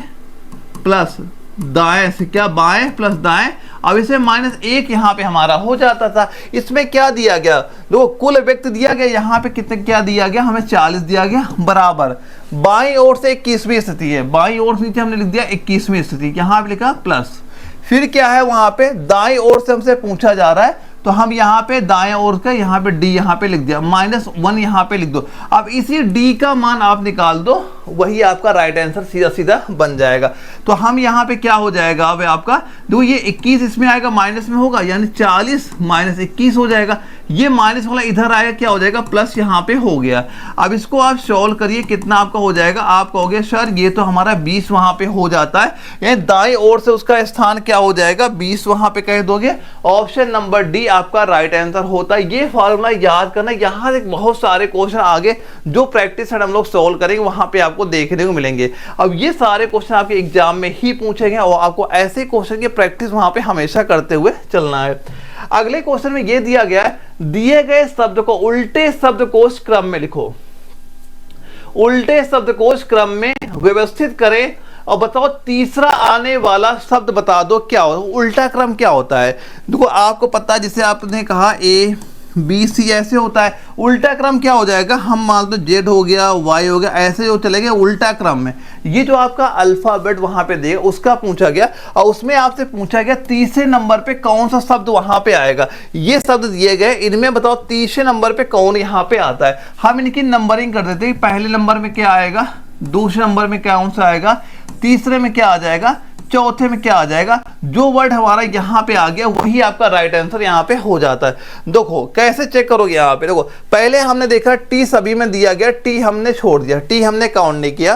प्लस दाएं से, क्या बाएं प्लस दाएं, अब इसे -1 यहाँ पे हमारा हो जाता था। इसमें क्या दिया गया, देखो कुल व्यक्ति दिया गया, यहाँ पे कितने क्या दिया गया, हमें 40 दिया गया, बराबर बाईं ओर से 21वीं स्थिति है, बाईं ओर से नीचे हमने लिख दिया 21वीं स्थिति, यहाँ पे लिखा प्लस, फिर क्या है वहां पे दाईं ओर से हमसे पूछा जा रहा है, तो हम यहाँ पे दाएं ओर का यहाँ पे डी यहाँ पे लिख दिया, -1 यहाँ पे लिख दो। अब इसी डी का मान आप निकाल दो, वही आपका राइट आंसर सीधा सीधा बन जाएगा। तो हम यहाँ पे क्या हो जाएगा, अब आपका दो ये 21 इसमें आएगा, माइनस में होगा, यानी 40 - 21 हो जाएगा। ये माइनस वाला इधर आएगा, क्या हो जाएगा प्लस यहाँ पे हो गया। अब इसको आप सॉल्व करिए, कितना आपका हो जाएगा, आप कहोगे सर ये तो हमारा 20 वहां पे हो जाता है, यानी दाएं ओर से उसका स्थान क्या हो जाएगा 20 वहां पे कह दोगे। ऑप्शन नंबर डी आपका राइट आंसर होता है। ये फॉर्मूला याद करना, यहाँ से बहुत सारे क्वेश्चन आगे जो प्रैक्टिस हम लोग सॉल्व करेंगे वहां पे आपको देखने को मिलेंगे। अब ये सारे क्वेश्चन आपके एग्जाम में ही पूछेंगे और आपको ऐसे क्वेश्चन की प्रैक्टिस वहां पे हमेशा करते हुए चलना है। अगले क्वेश्चन में ये दिया गया है, दिए गए शब्द को उल्टे शब्दकोश क्रम में लिखो। उल्टे शब्दकोश क्रम में व्यवस्थित करें और बताओ तीसरा आने वाला शब्द बता दो क्या हो। उल्टा क्रम क्या होता है, देखो आपको पता है, जिसे आपने कहा ए बी सी ऐसे होता है। उल्टा क्रम क्या हो जाएगा, हम मान लो जेड हो गया, वाई हो गया, ऐसे जो चलेगा उल्टा क्रम में। ये जो आपका अल्फाबेट वहां पे देगा उसका पूछा गया, और उसमें आपसे पूछा गया तीसरे नंबर पे कौन सा शब्द वहां पे आएगा। ये शब्द दिए गए, इनमें बताओ तीसरे नंबर पे कौन यहाँ पे आता है। हम इनकी नंबरिंग कर देते हैं, पहले नंबर में क्या आएगा, दूसरे नंबर में क्या कौन सा आएगा, तीसरे में क्या आ जाएगा, चौथे में क्या आ जाएगा। जो वर्ड हमारा यहाँ पे आ गया वही आपका राइट आंसर यहाँ पे हो जाता है। देखो कैसे चेक करोगे, यहाँ पे देखो पहले हमने देखा टी सभी में दिया गया, टी हमने छोड़ दिया, टी हमने काउंट नहीं किया।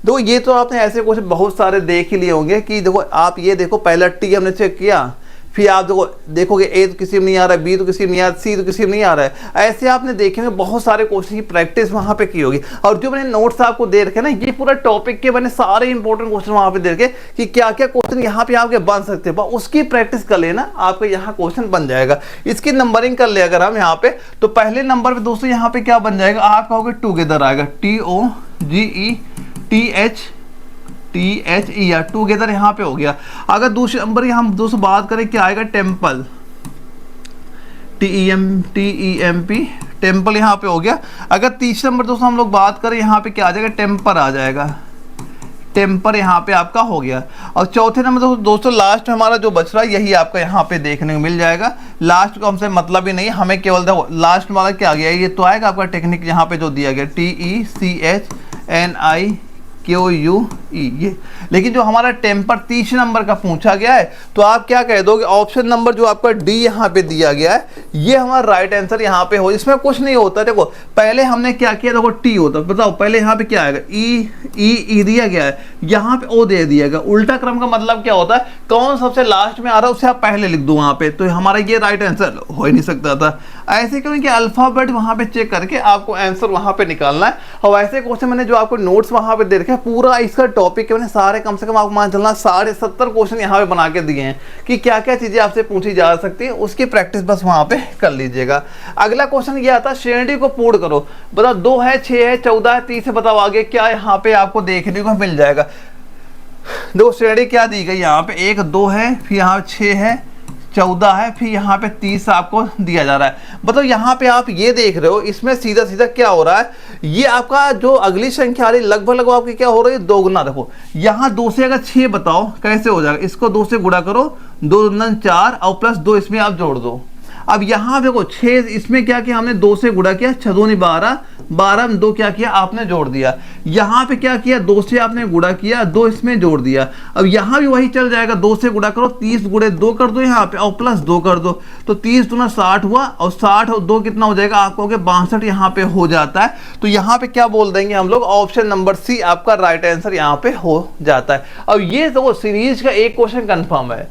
देखो ये तो आपने ऐसे क्वेश्चन बहुत सारे देख ही लिए होंगे कि देखो आप ये देखो पहला टी हमने चेक किया, फिर आप देखोगे ए तो किसी में नहीं आ रहा है, बी तो किसी में नहीं आ रहा है, सी तो किसी में नहीं आ रहा है। ऐसे आपने देखे में बहुत सारे क्वेश्चन की प्रैक्टिस वहां पे की होगी। और जो मैंने नोट्स आपको दे रखे ना, ये पूरा टॉपिक के मैंने सारे इंपॉर्टेंट क्वेश्चन वहां पे दे रखे कि क्या क्या क्वेश्चन यहाँ पे आपके बन सकते हैं, उसकी प्रैक्टिस कर लेना, आपका यहाँ क्वेश्चन बन जाएगा। इसकी नंबरिंग कर ले अगर हम यहाँ पे, तो पहले नंबर पे दोस्तों यहाँ पे क्या बन जाएगा, आप कहोगे टूगेदर आएगा, TOGETHER टूगेदर यहाँ पे हो गया। अगर दूसरे नंबर की हम दोस्तों बात करें क्या आएगा, टेम्पल, TEMP टेम्पल यहाँ पे हो गया। अगर तीसरे नंबर दोस्तों हम लोग बात करें यहाँ पे क्या आ जाएगा, टेम्पर आ जाएगा, टेम्पर यहाँ पे आपका हो गया। और चौथे नंबर दोस्तों लास्ट में हमारा जो बच रहा है यही आपका यहाँ पे देखने को मिल जाएगा। लास्ट को हमसे मतलब ही नहीं, हमें केवल देखो लास्ट वाला क्या आ गया, ये तो आएगा आपका टेक्निक यहाँ पे जो दिया गया TECHNIQUE ये। लेकिन जो हमारा टेम्पर तीसरे नंबर का पूछा गया है, तो आप क्या कह दोगे, ऑप्शन नंबर जो आपका डी यहाँ पे दिया गया है ये हमारा राइट आंसर यहाँ पे हो। इसमें कुछ नहीं होता, देखो पहले हमने क्या किया, देखो टी होता, बताओ पहले यहाँ पे क्या आएगा, ई दिया गया है, यहाँ पे ओ दे दिया गया। उल्टा क्रम का मतलब क्या होता है, कौन सबसे लास्ट में आ रहा है उसे आप पहले लिख दो वहां पे, तो हमारा ये राइट आंसर हो ही नहीं सकता था। ऐसे क्योंकि अल्फाबेट वहां पे चेक करके आपको आंसर वहां पे निकालना है। और ऐसे क्वेश्चन मैंने जो आपको नोट्स वहां पे दे रखे पूरा इसका टॉपिक के मैंने सारे कम से कम आपको मान चलना 70 क्वेश्चन यहाँ पे बना के दिए हैं कि क्या क्या चीजें आपसे पूछी जा सकती है, उसकी प्रैक्टिस बस वहां पे कर लीजिएगा। अगला क्वेश्चन ये आता है, श्रेणी को पूर्ण करो। बताओ 2 है, 6 है, 14 है, 30 है, बताओ आगे क्या यहाँ पे आपको देखने को मिल जाएगा। दो श्रेणी क्या दी गई यहाँ पे, 1 2 है, फिर यहाँ 6 है, 14 है, फिर यहाँ पे 30 आपको दिया जा रहा है। मतलब यहाँ पे आप ये देख रहे हो, इसमें सीधा सीधा क्या हो रहा है, ये आपका जो अगली संख्या आ रही लगभग आपकी क्या हो रही है, 2 गुना। देखो यहाँ 2 से अगर 6 बताओ कैसे हो जाएगा, इसको 2 से गुणा करो, 2 दूनी 4 और प्लस 2 इसमें आप जोड़ दो। अब यहाँ देखो 6 इसमें क्या किया हमने, 2 से गुणा किया, 6 दूनी 12, 12 में 2 क्या किया आपने जोड़ दिया। यहाँ पे क्या किया, 2 से आपने गुणा किया, 2 इसमें जोड़ दिया। अब यहाँ भी वही चल जाएगा, 2 से गुणा करो, 30 गुणे 2 कर दो यहाँ पे और प्लस 2 कर दो, तो 30 दूना 60 हुआ, और 60 और 2 कितना हो जाएगा, आपको 62 यहाँ पे हो जाता है। तो यहाँ पे क्या बोल देंगे हम लोग, ऑप्शन नंबर सी आपका राइट आंसर यहाँ पे हो जाता है। अब ये देखो सीरीज का एक क्वेश्चन कंफर्म है,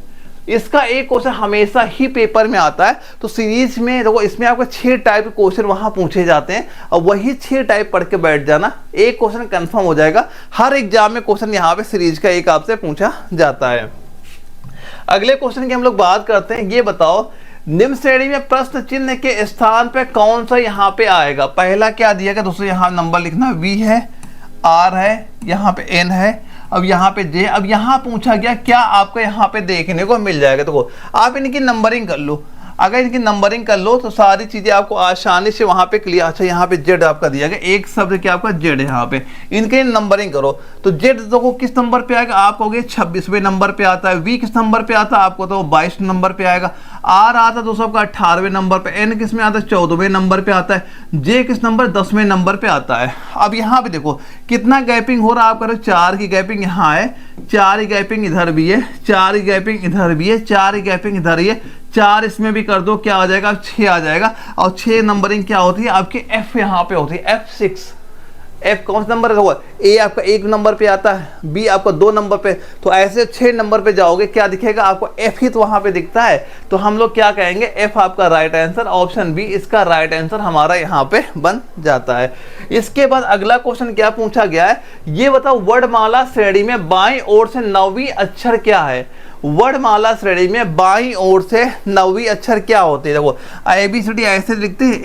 इसका एक क्वेश्चन हमेशा ही पेपर में आता है। तो सीरीज में देखो इसमें आपको 6 टाइप के क्वेश्चन वहां पूछे जाते हैं, और वही 6 टाइप पढ़ के बैठ जाना, एक क्वेश्चन कंफर्म हो जाएगा। हर एग्जाम में क्वेश्चन यहाँ पे सीरीज का एक आपसे पूछा जाता है। अगले क्वेश्चन की हम लोग बात करते हैं, ये बताओ निम्न श्रेणी में प्रश्न चिन्ह के स्थान पे कौन सा यहाँ पे आएगा। पहला क्या दिया गया दोस्तों, यहाँ नंबर लिखना, V है, R है, यहाँ पे N है, अब यहाँ पे J। अब यहाँ पूछा गया क्या आपको यहाँ पे देखने को मिल जाएगा। तो आप इनकी नंबरिंग कर लो, अगर इनकी नंबरिंग कर लो तो सारी चीजें आपको आसानी से वहां पे क्लियर। अच्छा यहाँ पे जेड आपका दिया गया, एक शब्द क्या आपका जेड है, यहाँ पे इनके नंबरिंग करो तो जेड देखो किस नंबर पे आएगा, आप कहोगे 26वें नंबर पे आता है। वी किस नंबर पे आता है, आपको तो 22 नंबर पे आएगा। आर आता है दोस्तों आपका 18वें नंबर पे। एन किस में आता है, 14वें नंबर पे आता है। जे किस नंबर, 10वें नंबर पे आता है। अब यहाँ पे देखो कितना गैपिंग हो रहा है, आप करो 4 की गैपिंग यहाँ है, 4 की गैपिंग इधर भी है, 4 की गैपिंग इधर भी है, 4 की गैपिंग इधर ही है, 4 इसमें भी कर दो, क्या आ जाएगा, 6 आ जाएगा। और 6 नंबरिंग क्या होती है आपकी, एफ यहाँ पे होती है, F6। एफ कौन सा नंबर है, ए आपका 1 नंबर पे आता है, बी आपका 2 नंबर पे, तो ऐसे 6 नंबर पे जाओगे क्या दिखेगा आपको, एफ ही तो वहां पे दिखता है। तो हम लोग क्या कहेंगे, एफ आपका राइट आंसर, ऑप्शन बी इसका राइट आंसर हमारा यहाँ पे बन जाता है। इसके बाद अगला क्वेश्चन क्या पूछा गया है, ये बताओ वर्णमाला श्रेणी में बाईं ओर से 9वीं अक्षर क्या है। वर्णमाला श्रेणी में बाईं ओर से 9वीं अक्षर क्या होते हैं, देखो ABCD ऐसे लिखते हैं,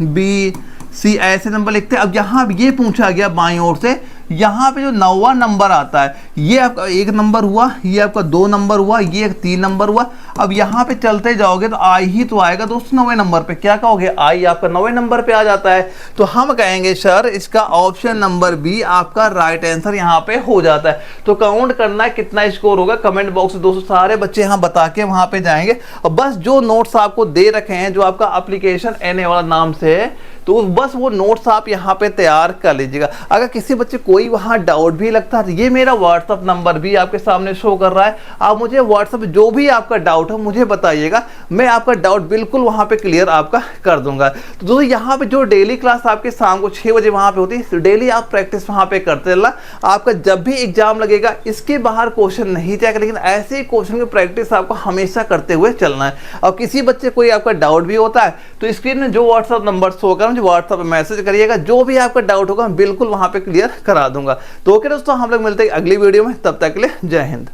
ABC ऐसे नंबर लिखते हैं। अब यहाँ ये पूछा गया बाईं ओर से, यहाँ पे जो 9वां नंबर आता है, ये आपका 1 नंबर हुआ, ये आपका 2 नंबर हुआ, ये 3 नंबर हुआ। अब यहाँ पे चलते जाओगे तो आई ही तो आएगा दोस्तों 9वें नंबर पे, क्या कहोगे, आई आपका 9वें नंबर पे आ जाता है। तो हम कहेंगे सर इसका ऑप्शन नंबर बी आपका राइट आंसर यहाँ पे हो जाता है। तो काउंट करना है कितना स्कोर होगा, कमेंट बॉक्स में दोस्तों सारे बच्चे यहाँ बता के वहां पे जाएंगे। और बस जो नोट्स आपको दे रखे हैं, जो आपका एप्लीकेशन एनए वाला नाम से है, तो बस वो नोट्स आप यहाँ पे तैयार कर लीजिएगा। अगर किसी बच्चे कोई वहाँ डाउट भी लगता है, ये मेरा व्हाट्सअप नंबर भी आपके सामने शो कर रहा है, आप मुझे व्हाट्सअप जो भी आपका डाउट हो मुझे बताइएगा, मैं आपका डाउट बिल्कुल वहाँ पे क्लियर आपका कर दूंगा। तो दोस्तों यहाँ पे जो डेली क्लास आपके शाम को 6 बजे वहाँ पे होती है, डेली आप प्रैक्टिस वहाँ पे करते रहना। आपका जब भी एग्जाम लगेगा इसके बाहर क्वेश्चन नहीं जाएगा, लेकिन ऐसे ही क्वेश्चन की प्रैक्टिस आपको हमेशा करते हुए चलना है। और किसी बच्चे कोई आपका डाउट भी होता है तो स्क्रीन में जो व्हाट्सअप नंबर शो कर मुझे व्हाट्सएप पे मैसेज करिएगा, जो भी आपका डाउट होगा मैं बिल्कुल वहां पे क्लियर करा दूंगा। तो ओके दोस्तों, हम लोग मिलते हैं अगली वीडियो में, तब तक के लिए जय हिंद।